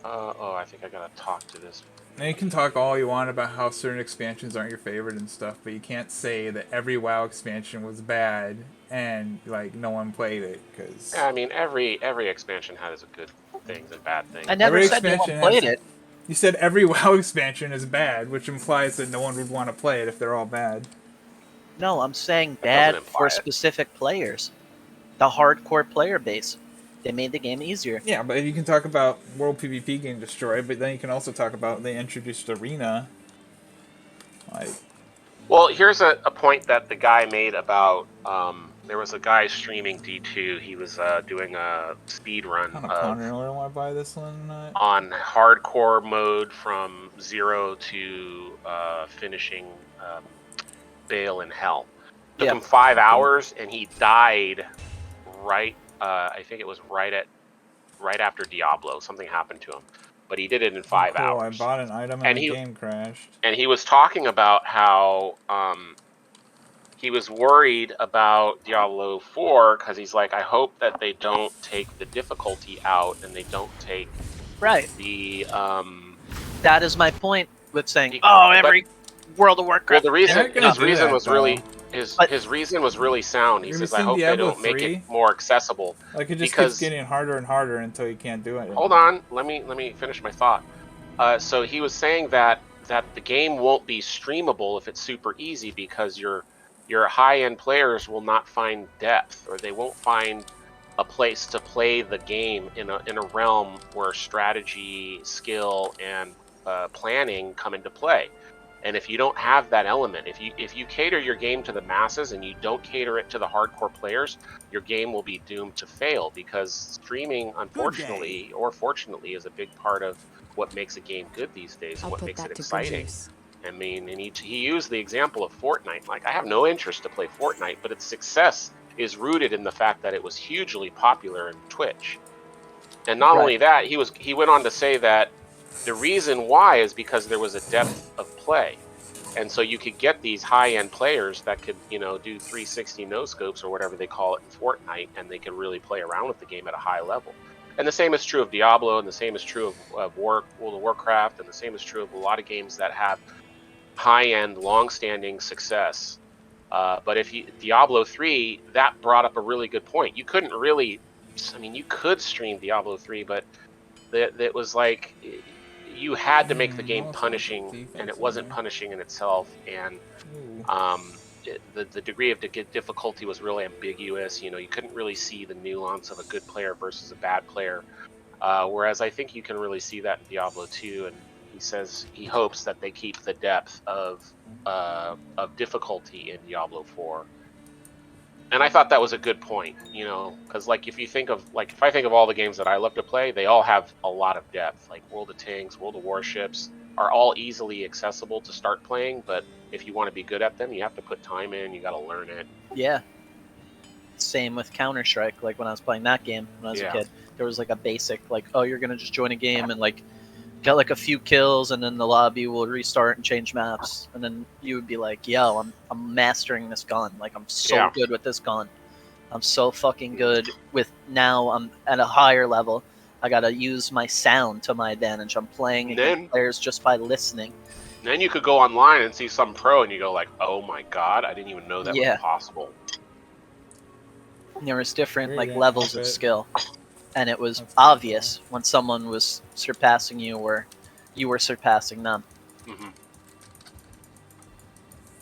Oh, I think I gotta talk to this. Now you can talk all you want about how certain expansions aren't your favorite and stuff, but you can't say that every WoW expansion was bad and like no one played it because Yeah, I mean, every expansion has good things and bad things. I never every said no one expansion played has. it. You said every WoW expansion is bad, which implies that no one would want to play it if they're all bad. No, I'm saying That doesn't bad imply for it. specific players. The hardcore player base. They made the game easier. Yeah, but you can talk about World PvP getting destroyed, but then you can also talk about they introduced Arena. Like, Well, here's a point that the guy made about there was a guy streaming D2. He was doing a speed run kind of pondering whether I want to buy this one or not. on hardcore mode from 0 to finishing Bale in Hell. Took Yeah. him 5 hours, and he died right. I think it was right after Diablo. Something happened to him, but he did it in 5 cool, hours. I bought an item and the game crashed. And he was talking about how he was worried about Diablo 4 because he's like, I hope that they don't take the difficulty out and they don't take Right. the That is my point with saying, He- oh, every World of Warcraft. well, the reason They're gonna his do reason that, was though. really But- his reason was really sound. He You ever says, I seen hope they Diablo don't make 3? it more accessible. Like, it just because- keeps getting harder and harder until you can't do it. Hold on, let me finish my thought. So he was saying that the game won't be streamable if it's super easy because your high-end players will not find depth, or they won't find a place to play the game in a realm where strategy, skill, and planning come into play. And if you don't have that element, if you cater your game to the masses and you don't cater it to the hardcore players, your game will be doomed to fail, because streaming, unfortunately or fortunately, is a big part of what makes a game good these days and what makes it exciting. I mean, and he used the example of Fortnite. Like, I have no interest to play Fortnite, but its success is rooted in the fact that it was hugely popular in Twitch. And not only that, he went on to say that the reason why is because there was a depth of play. And so you could get these high-end players that could, do 360 no-scopes or whatever they call it in Fortnite, and they could really play around with the game at a high level. And the same is true of Diablo, and the same is true of World of Warcraft, and the same is true of a lot of games that have high-end, long-standing success. But Diablo 3, that brought up a really good point. You couldn't really, you could stream Diablo 3, but it was like you had to make the game punishing, and it wasn't punishing in itself. And the degree of difficulty was really ambiguous. You couldn't really see the nuance of a good player versus a bad player. Whereas I think you can really see that in Diablo 2, and he says he hopes that they keep the depth of difficulty in Diablo 4. And I thought that was a good point, you know, because like if I think of all the games that I love to play, they all have a lot of depth. Like World of Tanks, World of Warships are all easily accessible to start playing, but if you want to be good at them, you have to put time in. You got to learn it. Yeah. Same with Counter-Strike. Like when I was playing that game when I was a Yeah. kid, there was like a basic like, oh, you're gonna just join a game and like get like a few kills, and then the lobby will restart and change maps, and then you would be like, yo, I'm mastering this gun. Like I'm so Yeah. good with this gun. I'm so fucking good with now. I'm at a higher level. I gotta use my sound to my advantage. I'm playing And against then- players just by listening. Then you could go online and see some pro, and you go like, "Oh my god, I didn't even know that Yeah. was possible." There was different like Great levels of outfit. skill, and it was That's pretty obvious when someone was surpassing you or you were surpassing them. Mm-hmm.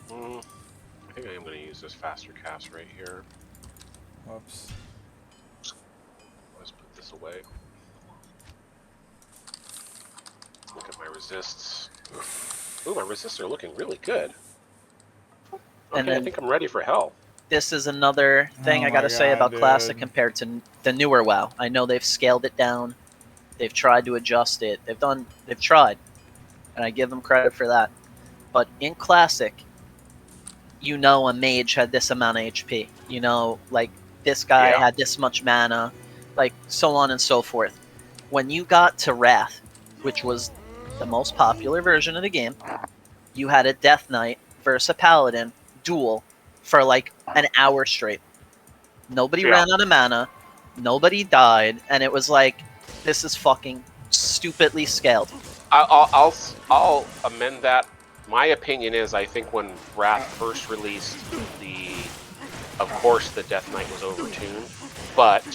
I think I am going to use this faster cast right here. Whoops. Let's put this away. Look at my resists. Ooh, my resists are looking really good. Okay, And I then- think I'm ready for hell. This is another thing Oh I gotta my say God, about Classic dude. compared to the newer WoW. I know they've scaled it down, they've tried to adjust it, they've tried, and I give them credit for that. But in Classic, you know, a mage had this amount of HP. You know, like this guy Yeah. had this much mana, like so on and so forth. When you got to Wrath, which was the most popular version of the game, you had a Death Knight versus a Paladin duel for like an hour straight. Nobody Yeah. ran out of mana, nobody died, and it was like, this is fucking stupidly scaled. I'll amend that. My opinion is, I think when Wrath first released, of course, the Death Knight was overtuned, but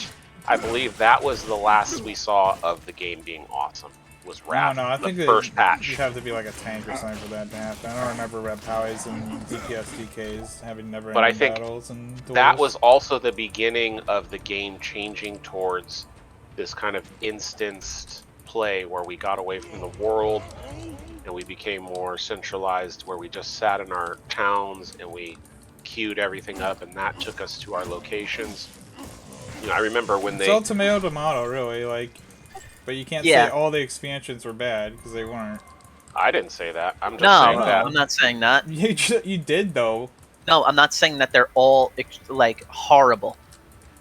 I believe that was the last we saw of the game being awesome. Was Wrath, I the think that first patch. you'd have to be like a tank or something for that to happen. I don't remember Red Powers and DPS DKs having never But I ending think battles and duels. That was also the beginning of the game changing towards this kind of instanced play where we got away from the world and we became more centralized, where we just sat in our towns and we queued everything up, and that took us to our locations. You know, I remember when It's they... all tomato, really. Like, but you can't Yeah. say all the expansions were bad because they weren't. I didn't say that. I'm just No, saying no, that. I'm not saying that. You did though. No, I'm not saying that they're all like horrible.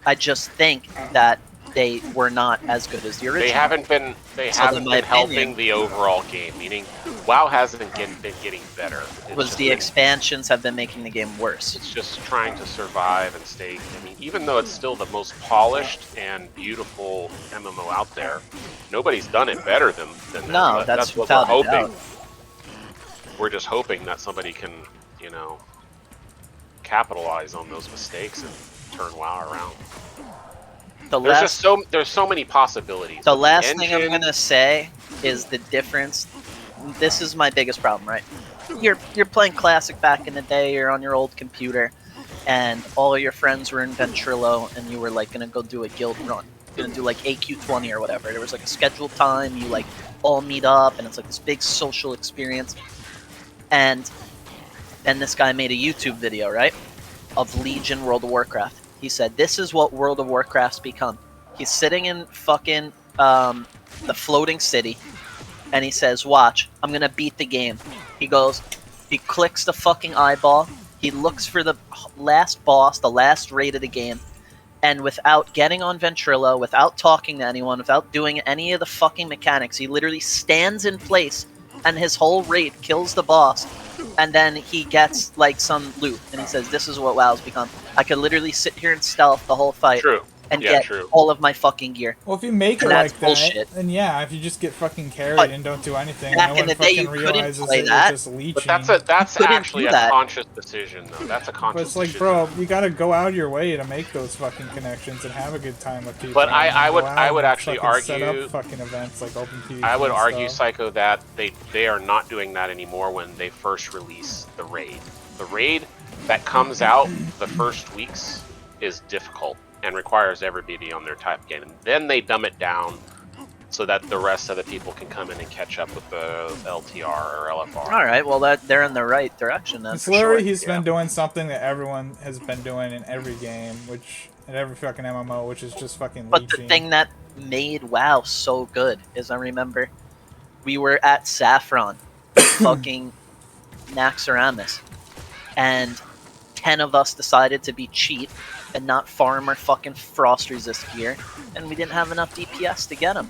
I just think that they were not as good as the original. They haven't been in my helping opinion- the overall game, meaning WoW hasn't been getting better. It's Was just the been- expansions have been making the game worse. It's just trying to survive and stay. I mean, even though it's still the most polished and beautiful MMO out there, nobody's done it better than that. No, But that's what we're without a hoping. doubt. We're just hoping that somebody can, you know, capitalize on those mistakes and turn WoW around. There's so many possibilities. The With last thing I'm engine- gonna say is the difference. This is my biggest problem, right? You're playing Classic back in the day. You're on your old computer, and all of your friends were in Ventrilo, and you were like gonna go do a guild run, gonna do like AQ20 or whatever. There was like a scheduled time. You like all meet up, and it's like this big social experience. And then this guy made a YouTube video, right, of Legion World of Warcraft. He said, this is what World of Warcraft's become. He's sitting in fucking the floating city, and he says, watch, I'm gonna beat the game. He goes, he clicks the fucking eyeball, he looks for the last boss, the last raid of the game, and without getting on Ventrilo, without talking to anyone, without doing any of the fucking mechanics, he literally stands in place, and his whole raid kills the boss, and then he gets like some loot, and he says, this is what WoW's become. I could literally sit here and stealth the whole fight True. and Yeah, get true. all of my fucking gear. Well, if you make it And that's like bullshit. that, then yeah, if you just get fucking carried But and don't do anything, back no in one the day, you fucking couldn't realizes play that that. you're just leeching. But that's couldn't actually do a that. conscious decision, though. That's a conscious But it's like, decision. bro, you gotta go out of your way to make those fucking connections and have a good time with people. But and I go would- out I would and actually fucking set argue- up fucking events like Open PvP I would and argue, stuff. Psycho, that they are not doing that anymore when they first release the raid. The raid that comes out the first weeks is difficult and requires everybody on their type game. And then they dumb it down so that the rest of the people can come in and catch up with the LTR or LFR. All right, well they're in the right direction then. It's For literally sure. he's been doing something that everyone has been doing in every game, which in every fucking MMO, which is just fucking But the leeching. thing that made WoW so good is I remember we were at Saffron with fucking Naxxramas, and 10 of us decided to be cheap and not farm our fucking frost resist gear, and we didn't have enough DPS to get them.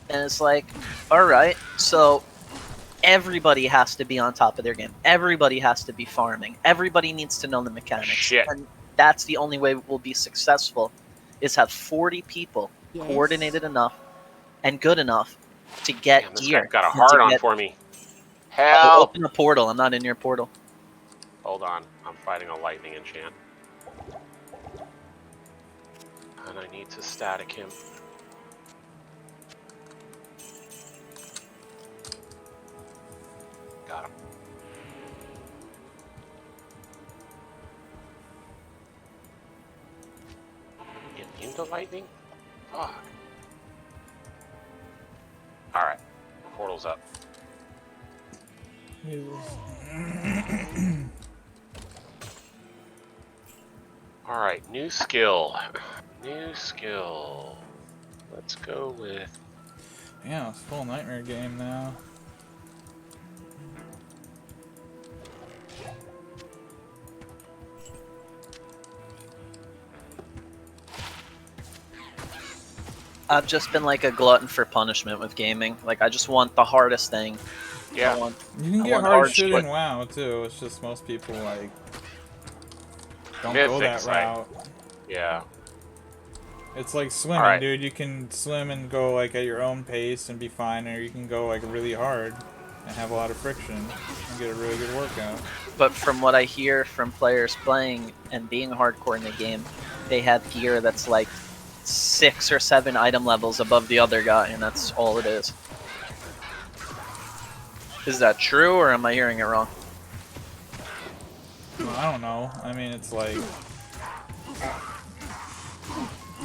And it's like, alright, so everybody has to be on top of their game. Everybody has to be farming. Everybody needs to know the mechanics. Shit. And that's the only way we'll be successful, is have 40 people Yes. coordinated enough and good enough to get Damn, this gear. guy got a and to hard on get- for me. Oh, Help! open a portal. I'm not in your portal. Hold on, I'm fighting a lightning enchant. And I need to static him. Got him. Immune to lightning? Fuck. Alright, portal's up. Alright, new skill. New skill. Let's go with... Yeah, it's full nightmare game now. I've just been like a glutton for punishment with gaming. Like, I just want the hardest thing. Yeah. I want, You can I get want hard shit shit. in WoW too. It's just most people like don't Mythic go that side. route. Yeah. It's like swimming, Alright. dude. You can swim and go like at your own pace and be fine, or you can go like really hard and have a lot of friction and get a really good workout. But from what I hear from players playing and being hardcore in the game, they have gear that's like 6 or 7 item levels above the other guy, and that's all it is. Is that true, or am I hearing it wrong? Well, I don't know. I mean, it's like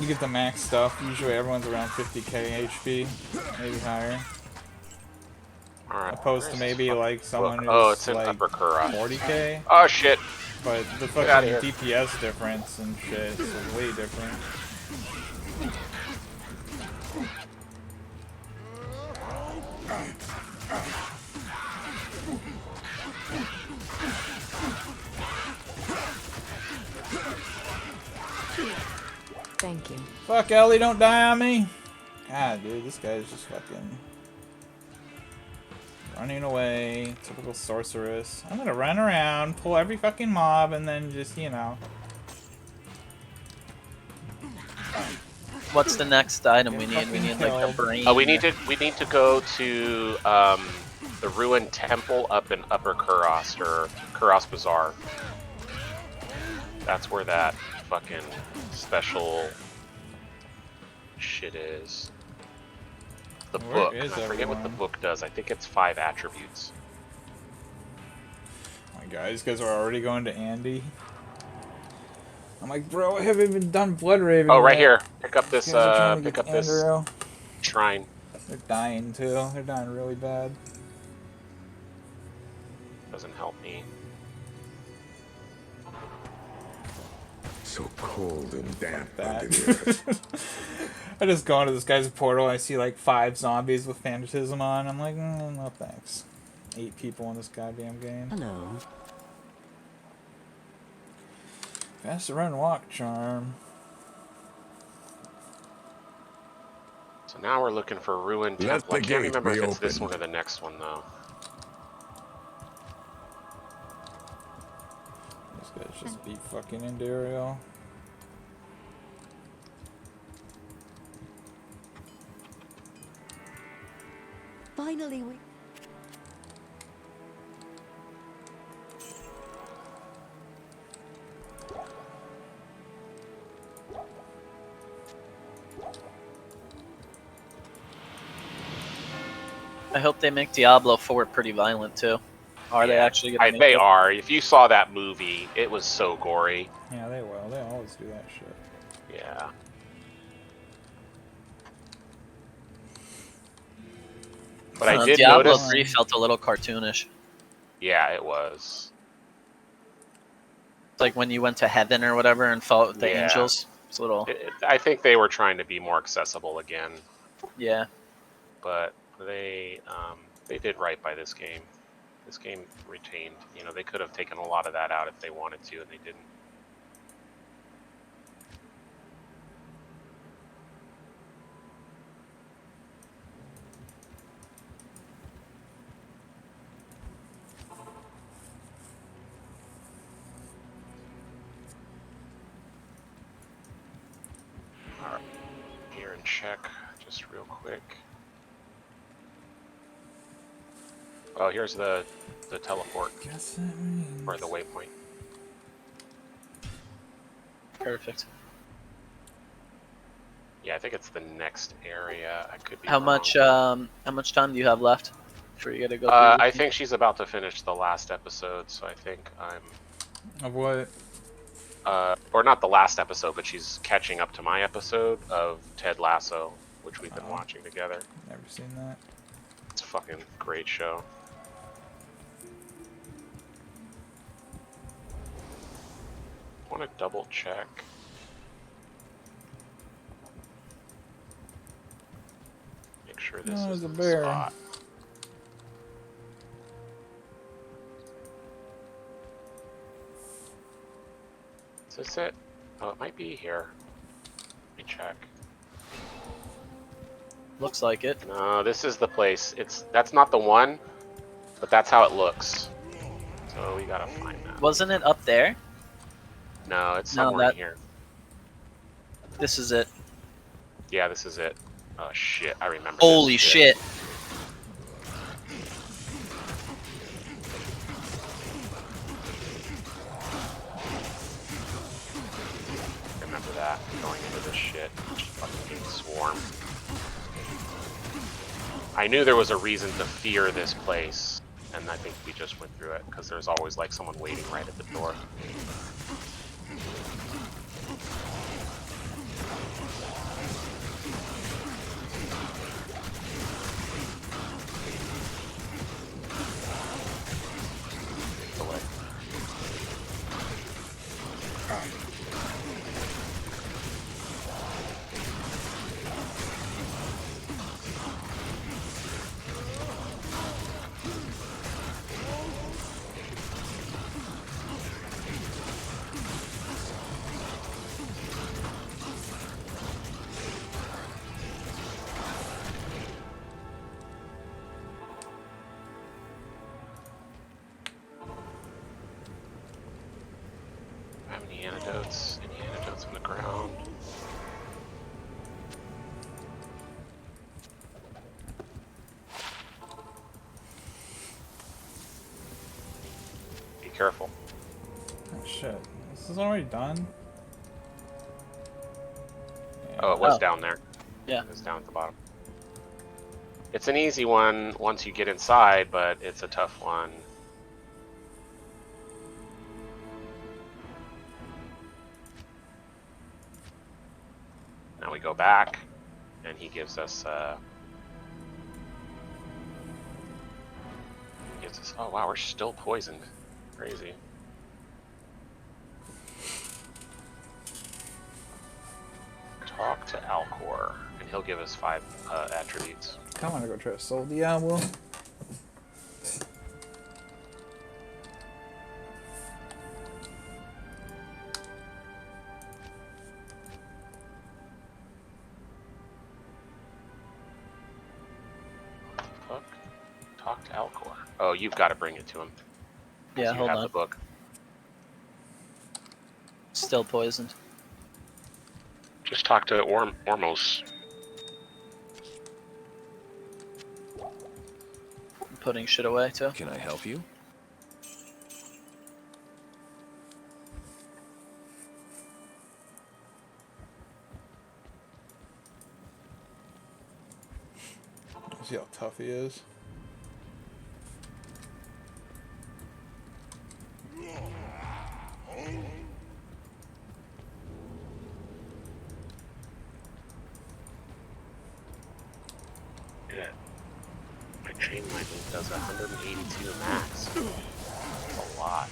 you get the max stuff. Usually, everyone's around 50k HP, maybe higher. Alright. Opposed to maybe like someone who's Oh, it's in like Upper Kura. 40k. Oh shit! But the Get outta fucking here. DPS difference and shit is way different. Thank you. Fuck, Ellie, don't die on me! God, dude, this guy's just fucking running away. Typical sorceress. I'm gonna run around, pull every fucking mob, and then just, you know. What's the next item we Get need? We need fucking like a killed. brain. We need to go to the ruined temple up in Upper Kuros or Kuros Bazaar. That's where that fucking special shit is. The Where book. is I forget what the everyone? book does. I think it's 5 attributes. Oh my god, these guys are already going to Andy. I'm like, bro, I haven't even done Blood Raven Oh, right yet. here. Pick up this. These guys are trying to Pick get up this Andrew. shrine. They're dying too. They're dying really bad. Doesn't help me. So cold and damp That. under the earth. I just go into this guy's portal. I see like 5 zombies with Phantasm on. I'm like, no thanks. 8 people in this goddamn game. Hello. Faster run, walk, charm. So now we're looking for ruined Let temple. I the can't gate remember be if it's this opened. one or the next one though. This guy's just beat fucking Indario. Finally, we. I hope they make Diablo 4 pretty violent too. Are they Yeah. actually gonna make They it? are. If you saw that movie, it was so gory. Yeah, they will. They always do that shit. Yeah. But I did Diablo notice. 3 felt a little cartoonish. Yeah, it was. It's like when you went to heaven or whatever and fought with the Yeah. angels. It's a little, I think they were trying to be more accessible again, yeah. but they did right by this game. This game retained. You know, they could have taken a lot of that out if they wanted to, and they didn't. All right, here and check just real quick. Oh, here's the teleport Guess that means... or the waypoint. Perfect. Yeah, I think it's the next area. I could be How wrong. much time do you have left before you gotta go through? I think she's about to finish the last episode, so I think I'm. Of what? Or not the last episode, but she's catching up to my episode of Ted Lasso, which we've been watching together. Never seen that. It's a fucking great show. I want to double check. Make sure this No, is there's a the bear. spot. Is this it? Oh, it might be here. Let me check. Looks like it. No, this is the place. That's not the one, but that's how it looks. So we gotta find that. Wasn't it up there? No, it's No, somewhere that- in here. This is it. Yeah, this is it. Oh shit, I remember. Holy this shit. Remember that going into this shit. Fucking swarm. I knew there was a reason to fear this place, and I think we just went through it because there's always like someone waiting right at the door. Delay. Have any antidotes? Any antidotes on the ground? Be careful. Oh shit. This is already done? Yeah. Oh, it was Oh. down there. Yeah. It was down at the bottom. It's an easy one once you get inside, but it's a tough one. Now we go back, and he gives us. Oh wow, we're still poisoned. Crazy. Talk to Alcor, and he'll give us 5 attributes. I wanna go try to Soul Diablo. Fuck. Talk to Alcor. Oh, you've got to bring it to him. 'Cause Yeah, you hold have on. the book. Still poisoned. Just talk to Ormos. I'm putting shit away too. Can I help you? See how tough he is. Yeah. My It does 182 max. That's a lot.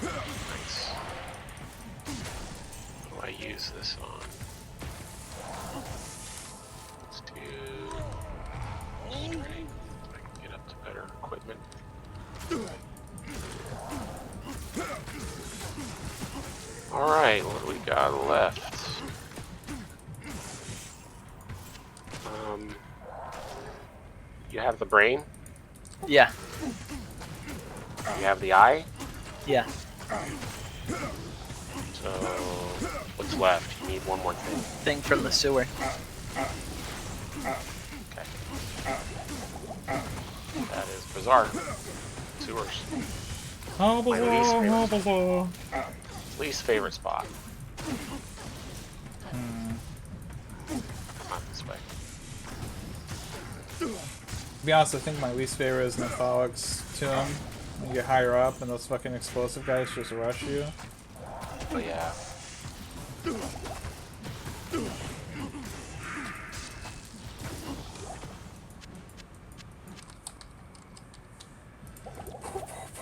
Nice. What do I use this on? Let's do strength. I can get up to better equipment. Alright, what do we got left? You have the brain? Yeah. You have the eye? Yeah. So, what's left? You need one more thing. Thing from the sewer. Okay. That is bizarre. Sewers. How My least bizarre, how favorite. bizarre. Least favorite spot. Not this way. To be honest, I think my least favorite is Nephalic's Tomb. You get higher up and those fucking explosive guys just rush you. But yeah.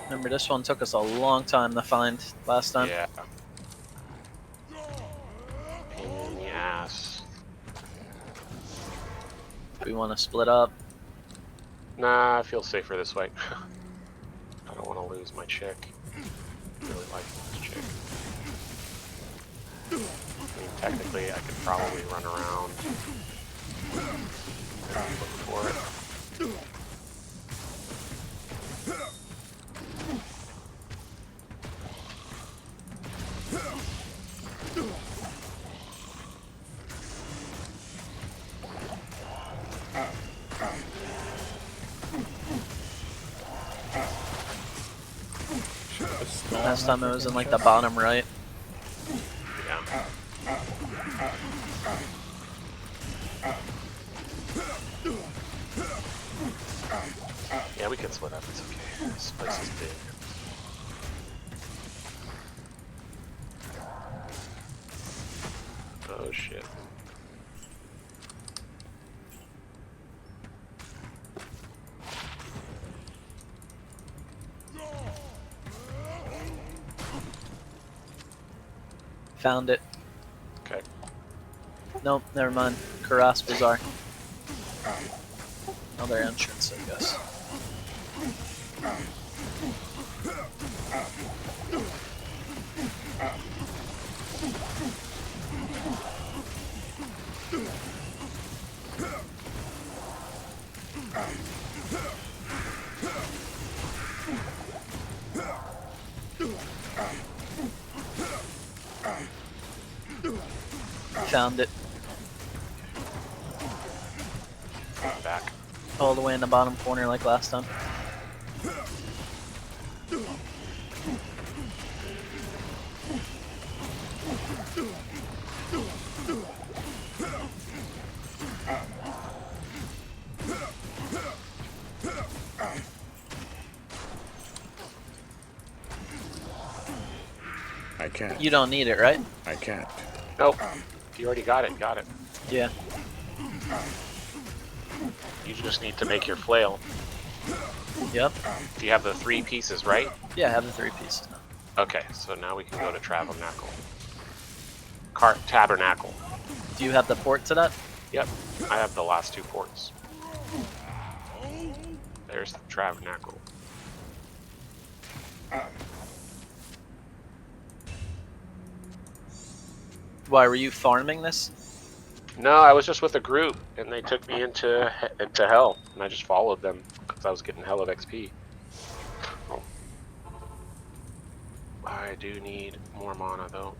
Remember, this one took us a long time to find last time. Yeah. Pain in the ass. Do we want to split up? Nah, I feel safer this way. I don't want to lose my chick. I really like this chick. I mean, technically, I could probably run around and look for it. Last time it was in like the bottom right. Yeah. Yeah, we can split up. It's okay. This place is big. Oh shit. Found it. Okay. Nope, never mind. Karas Bazaar. Another entrance, I guess. Found it. Back. All the way in the bottom corner like last time. I can't. You don't need it, right? I can't. Nope. You already got it. Got it. Yeah. You just need to make your flail. Yep. Do you have the 3 pieces, right? Yeah, I have the 3 pieces now. Okay, so now we can go to Tabernacle. Tabernacle. Do you have the port to that? Yep, I have the last 2 ports. There's the Tabernacle. Why, were you farming this? No, I was just with a group, and they took me into hell, and I just followed them because I was getting hell of XP. Oh. I do need more mana though.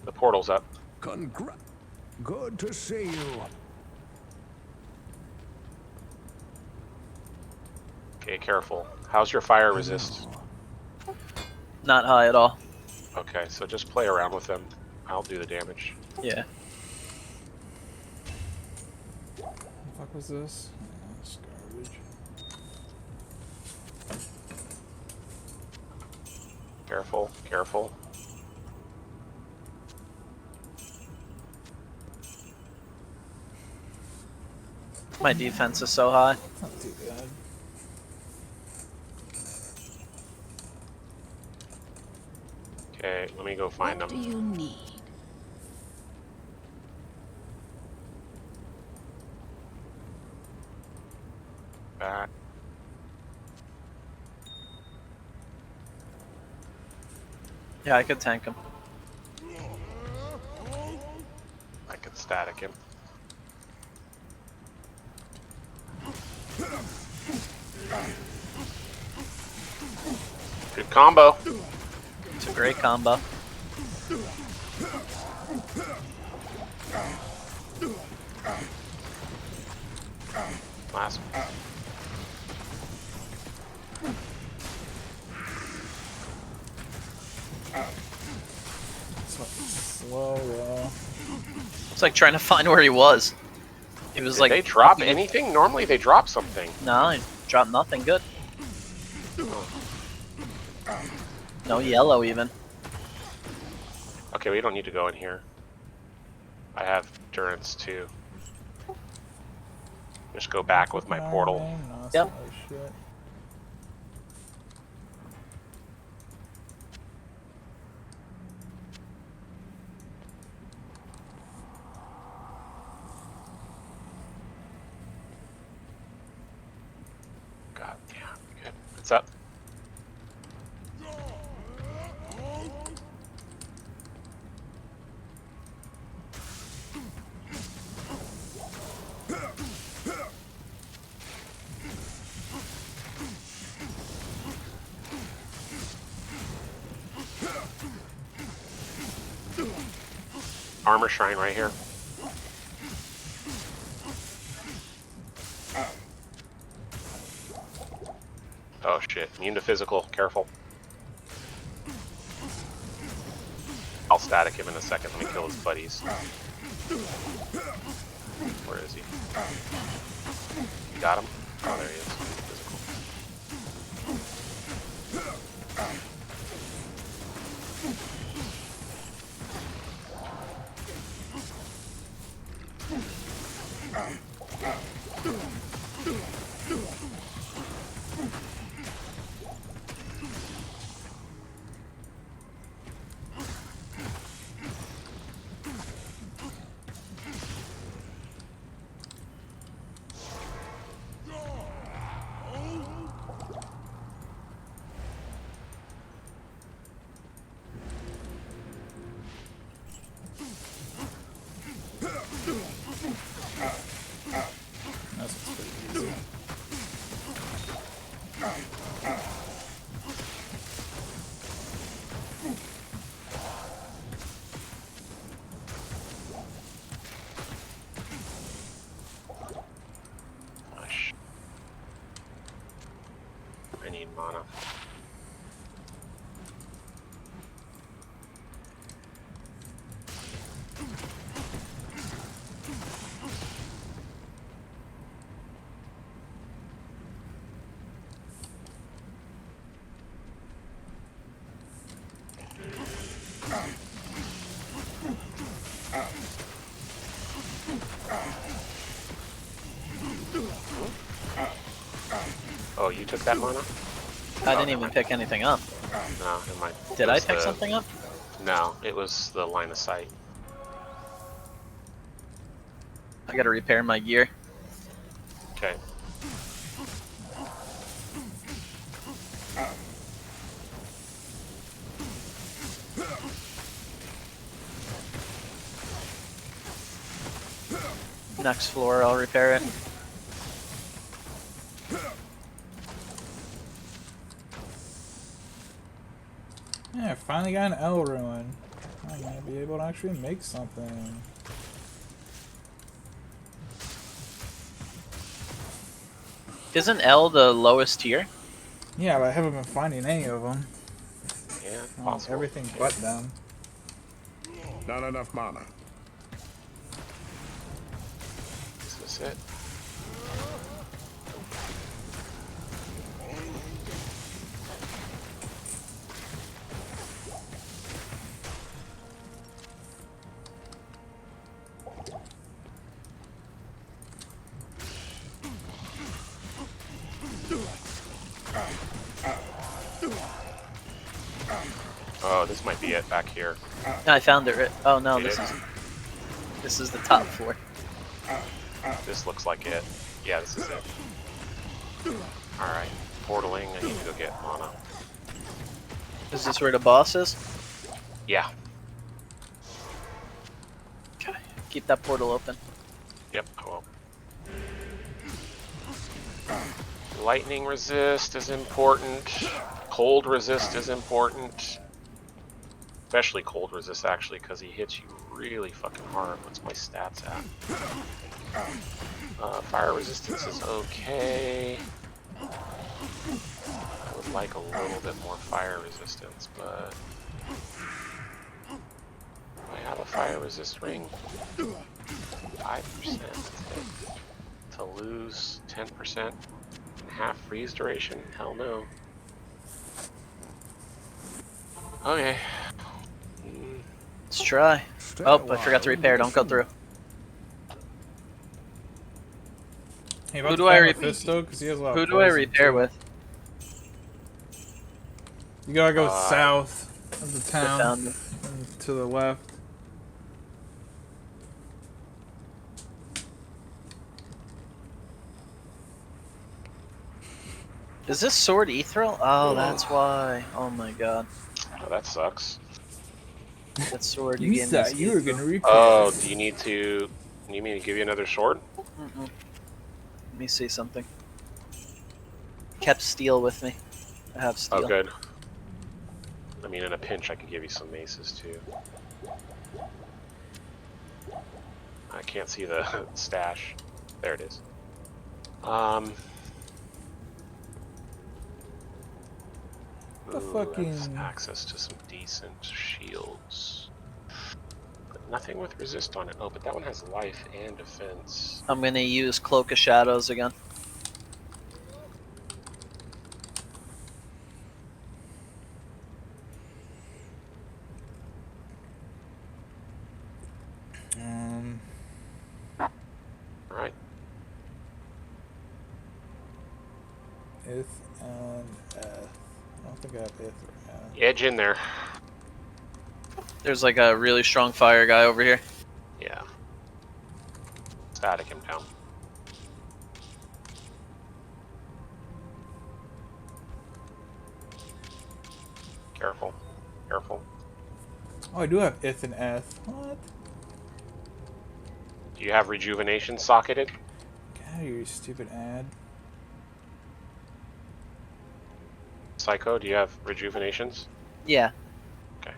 The portal's up. Good to see you. Okay, careful. How's your fire resist? Not high at all. Okay, so just play around with them. I'll do the damage. Yeah. What the fuck was this? Yeah, it's garbage. Careful, careful. My defense is so high. Not too bad. Okay, let me go find What them. do you need? Back. Yeah, I could tank him. I could static him. Good combo. It's a great combo. Last. It's fucking slow though. It's like trying to find where he was. He was Did like, they drop anything? Normally they drop something. no, he dropped nothing good. No yellow even. Okay, we don't need to go in here. I have endurance too. Just go back with my portal. No, Yep. shit. God damn, good. What's up? Armor shrine right here. Oh shit, immune to physical, careful. I'll static him in a second, let me kill his buddies. Where is he? You got him? Oh, there he is. Physical. That's pretty easy. Gosh. I need mana. Oh, you took that mana? I didn't even pick anything up. No, never mind. Did It I was pick the- something up? No, it was the line of sight. I gotta repair my gear. Okay. Next floor, I'll repair it. Yeah, I finally got an L ruin. I'm gonna be able to actually make something. Isn't L the lowest tier? Yeah, but I haven't been finding any of them. Yeah, possible. Everything but them. Not enough mana. Is this it? Oh, this might be it back here. I found it. Oh no, It this is the top floor. This looks like it. Yeah, this is it. Alright, portaling. I need to go get mana. Is this where the boss is? Yeah. Okay, keep that portal open. Yep, I will. Lightning resist is important. Cold resist is important. Especially cold resist, actually, because he hits you really fucking hard. What's my stats at? Fire resistance is okay. I would like a little bit more fire resistance, but... Do I have a fire resist ring? 5%. To lose 10% and half freeze duration? Hell no. Okay. Let's try. Oh, I forgot to repair. Don't go through. Hey, Who do I repair? Because he has a lot Who of do I poison, repair too. with? You gotta go south of the town found and to the left. Is this sword ethereal? Oh, that's why. Oh my god. Oh, that sucks. That sword you You gave me. thought you were gonna repair. Oh, do you need to... You mean to give you another sword? Mm-mm. Let me see something. Kept steel with me. I have steel. Oh, good. I mean, in a pinch, I could give you some maces, too. I can't see the stash. There it is. The Ooh, fucking... that's access to some decent shields. But nothing with resist on it. Oh, but that one has life and defense. I'm gonna use Cloak of Shadows again. Alright. Ith and F. I don't think I have Ith or F. Edge in there. There's like a really strong fire guy over here. Yeah. Static him down. Careful. Careful. Oh, I do have Ith and F. What? Do you have rejuvenation socketed? God, you stupid ad. Psycho, do you have rejuvenations? Yeah. Okay.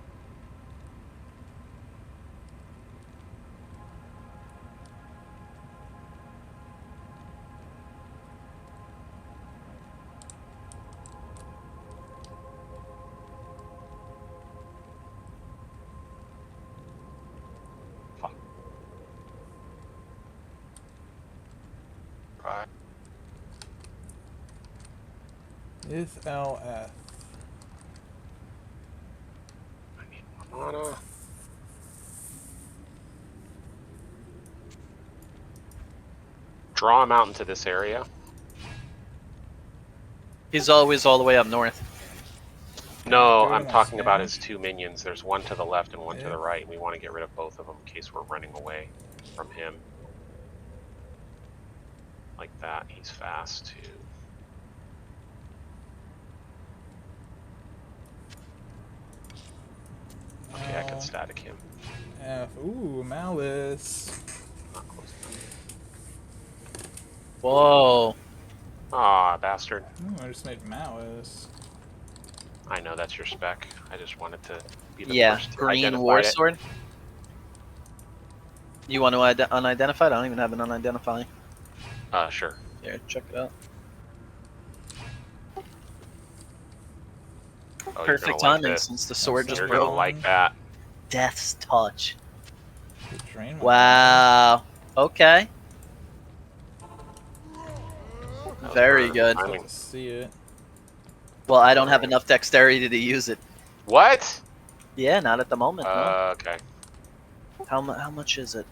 Fuck. Right. Ith L F. I need more mana. Draw him out into this area. He's always all the way up north. No, Go to I'm my talking about stash. his two minions. There's one to the left and one to Yeah. the right, and we want to get rid of both of them in case we're running away from him. Like that. He's fast too. Okay, I can static him. F. Ooh, Malice. Not close enough. Whoa. Aw, bastard. Ooh, I just made Maoist. I know that's your spec. I just wanted to be the Yeah, first to green identify war it. sword. You want to unidentified? I don't even have an unidentifying. Sure. Here, check it out. Oh, you're Perfect gonna like timing this. since the sword just You're broke. gonna like that. Death's touch. Good drain. Wow. Okay. That was Very perfect good. timing. To see it. Well, I don't have Alright. enough dexterity to use it. What? Yeah, not at the moment. No. Okay. How much is it?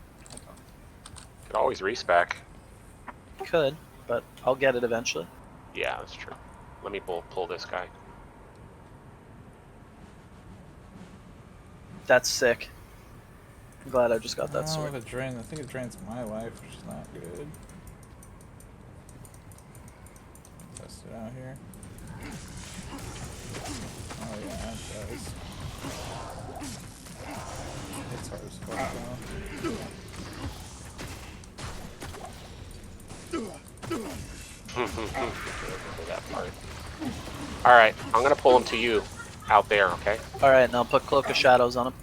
Could always respec. Could, but I'll get it eventually. Yeah, that's true. Let me pull this guy. That's sick. I'm glad I just got that Oh, sword. the drain. I think it drains my life, which is not good. Test it out here. Oh yeah, it does. It's hard as fuck though. That part. Alright, I'm gonna pull him to you out there, okay? Alright, now put Cloak of Shadows on him.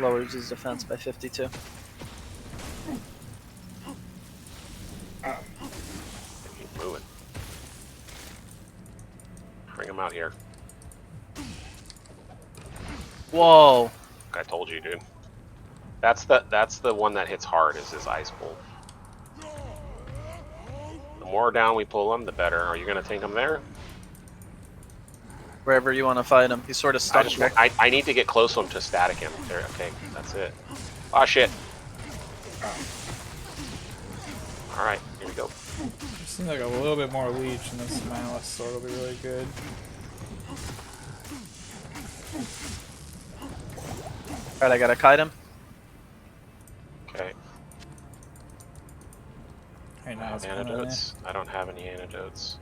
Lowers his defense by 52. Keep moving. Bring him out here. Whoa. I told you, dude. That's the one that hits hard is his Ice Bolt. The more down we pull him, the better. Are you gonna take him there? Wherever you want to fight him. He's sort of stuck here. I need to get close to him to static him. There, okay, that's it. Oh shit. Alright, here we go. It seems like a little bit more leech, and this Malice sword will be really good. Alright, I gotta kite him. Okay. Right I now have it's coming in. antidotes. I don't have any antidotes.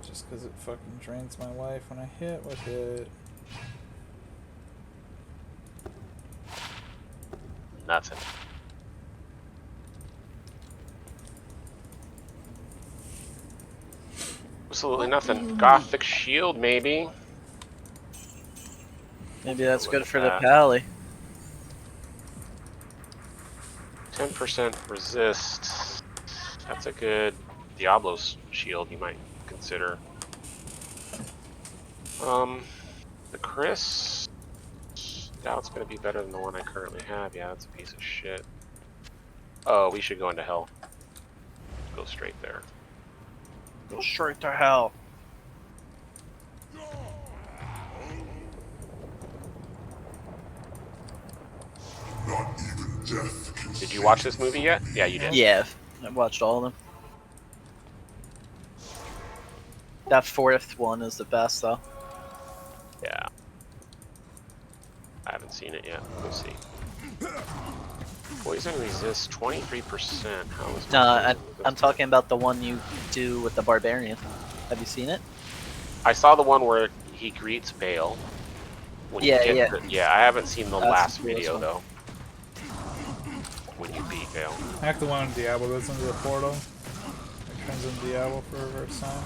Just because it fucking drains my life when I hit with it. Nothing. Absolutely nothing. Gothic shield, maybe. Maybe that's Look good at for that. the pally. 10% resist. That's a good Diablo's shield you might consider. The Chris. Doubt it's gonna be better than the one I currently have. Yeah, that's a piece of shit. Oh, we should go into hell. Go straight there. Go straight to hell. Not even death can Did you watch this movie yet? Yeah, you did. Yeah, I watched all of them. That fourth one is the best, though. Yeah. I haven't seen it yet. We'll see. Poison resist 23%. How is No, I'm talking about the one you do with the barbarian. Have you seen it? I saw the one where he greets Bale. When Yeah, you get yeah. Yeah, I haven't seen the That's last the coolest video one. though. When you beat Bale. I have the one when Diablo goes into the portal. It turns into Diablo for the first time.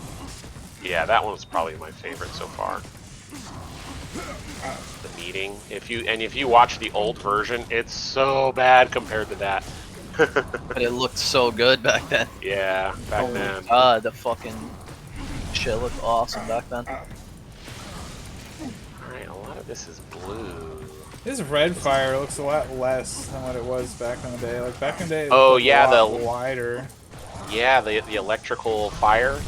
Yeah, that one's probably my favorite so far. The meeting. If you watch the old version, it's so bad compared to that. But it looked so good back then. Yeah, back Oh then. my god, the fucking shit looked awesome back then. Alright, a lot of this is blue. This red fire looks a lot less than what it was back in the day. Like back in the day, it Oh, looked yeah, a lot the- wider. Yeah, the electrical fire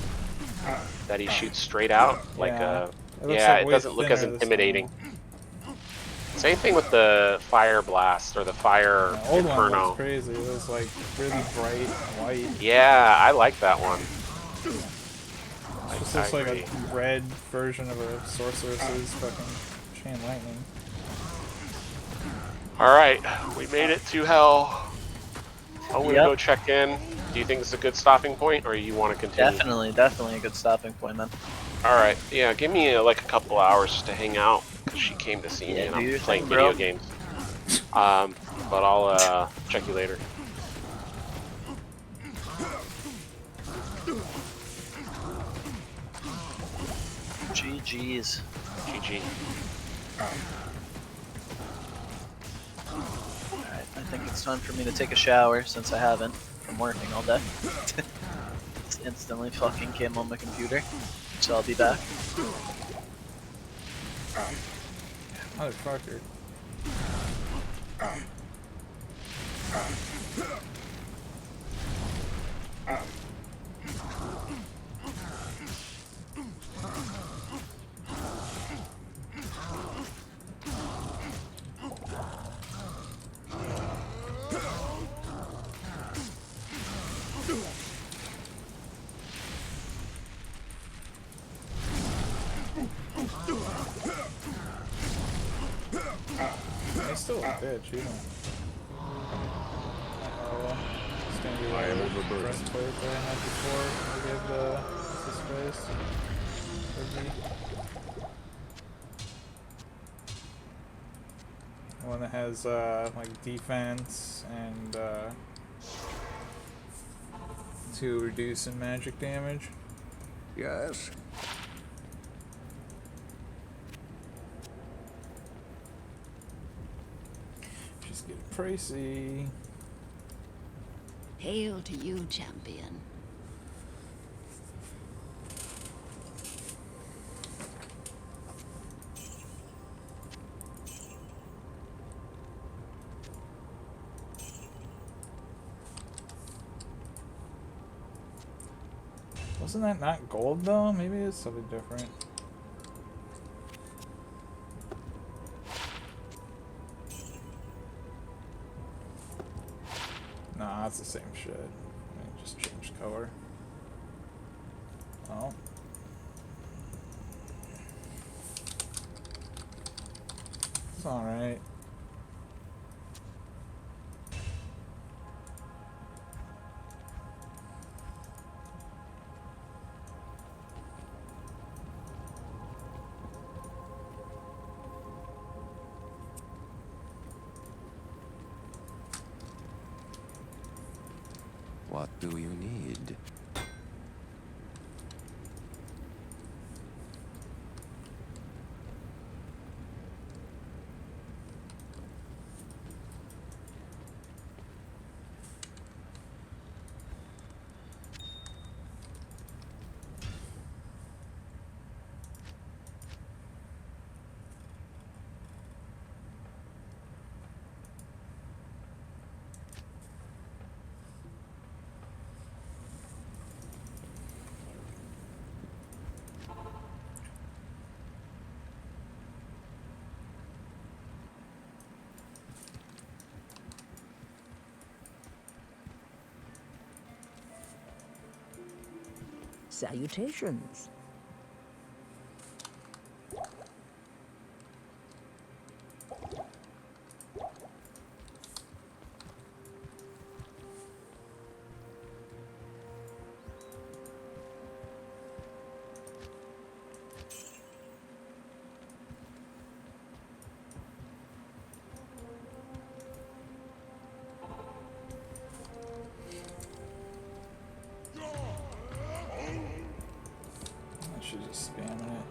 that he shoots straight out. Like Yeah. It looks yeah, like it way doesn't look as thinner this intimidating. time. Same thing with the fire blast or the fire The old one inferno. was crazy. It was like really bright white. Yeah, I like that one. It just I looks like agree. a red version of a sorceress's fucking chain lightning. Alright, we made it to hell. I'm gonna Yep. go check in. Do you think this is a good stopping point, or you want to continue? Definitely a good stopping point, man. Alright, yeah, give me like a couple hours to hang out, because she came to see me Yeah, and do I'm your playing thing, video bro. games. But I'll check you later. GG's. GG. Alright, I think it's time for me to take a shower since I haven't from working all day. Just instantly fucking came on my computer. So I'll be back. Motherfucker. He's still a bitch, you know. It's gonna be I am like overburdened. breastplate that I had before. I gave the what's his face. One that has like defense and 2 reduce in magic damage. Yes. Just get pricey. Hail to you, champion. Wasn't that not gold though? Maybe it's something different. Nah, it's the same shit. I mean, just change color. Oh. It's alright. What do you need? Salutations. I should just spam it.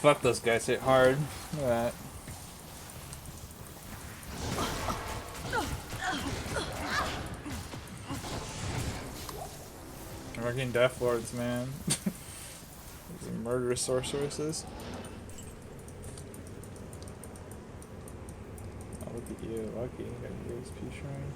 Fuck, those guys hit hard. Look at that. Fucking Death Lords, man. These are murderous sorceresses. Oh, look at you. get lucky. Got Grace P Shrine.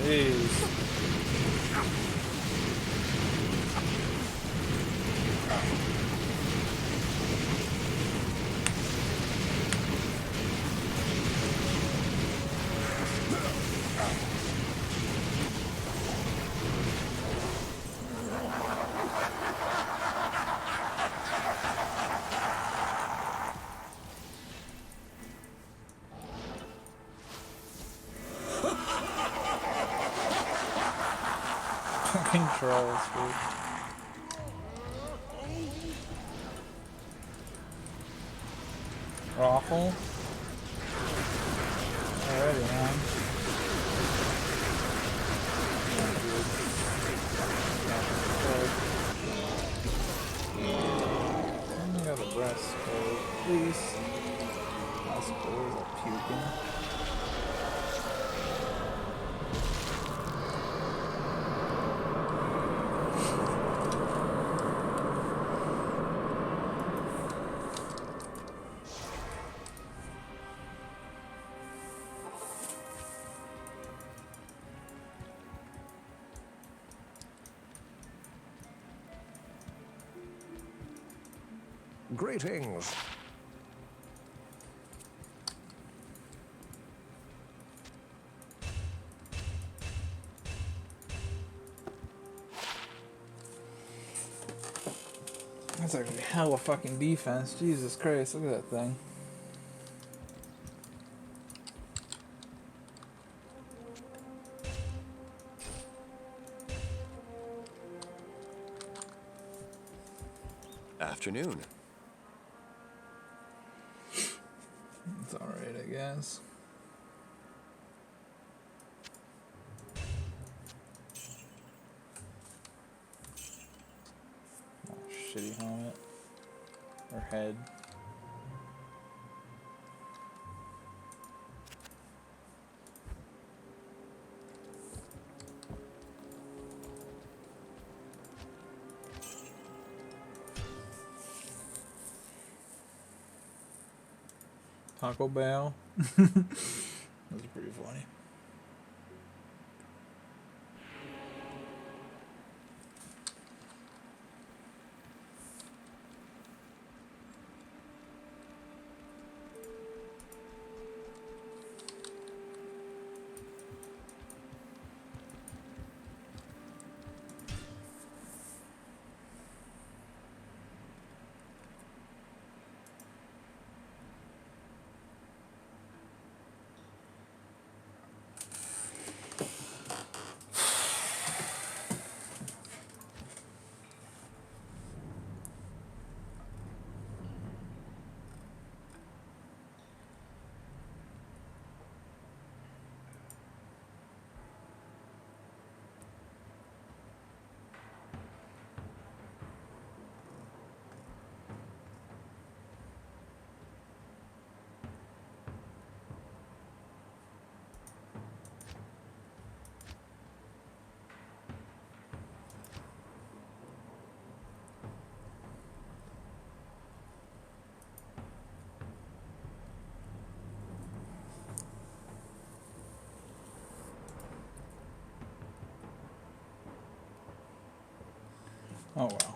Jeez. Fucking trolls, dude. Raffle? Alrighty, man. I got a breast, please. That's cool, puking. Greetings. That's actually hella fucking defense. Jesus Christ, look at that thing. Afternoon. It's alright, I guess. Oh, shitty helmet. Or head. Taco Bell. That was pretty funny. Oh well.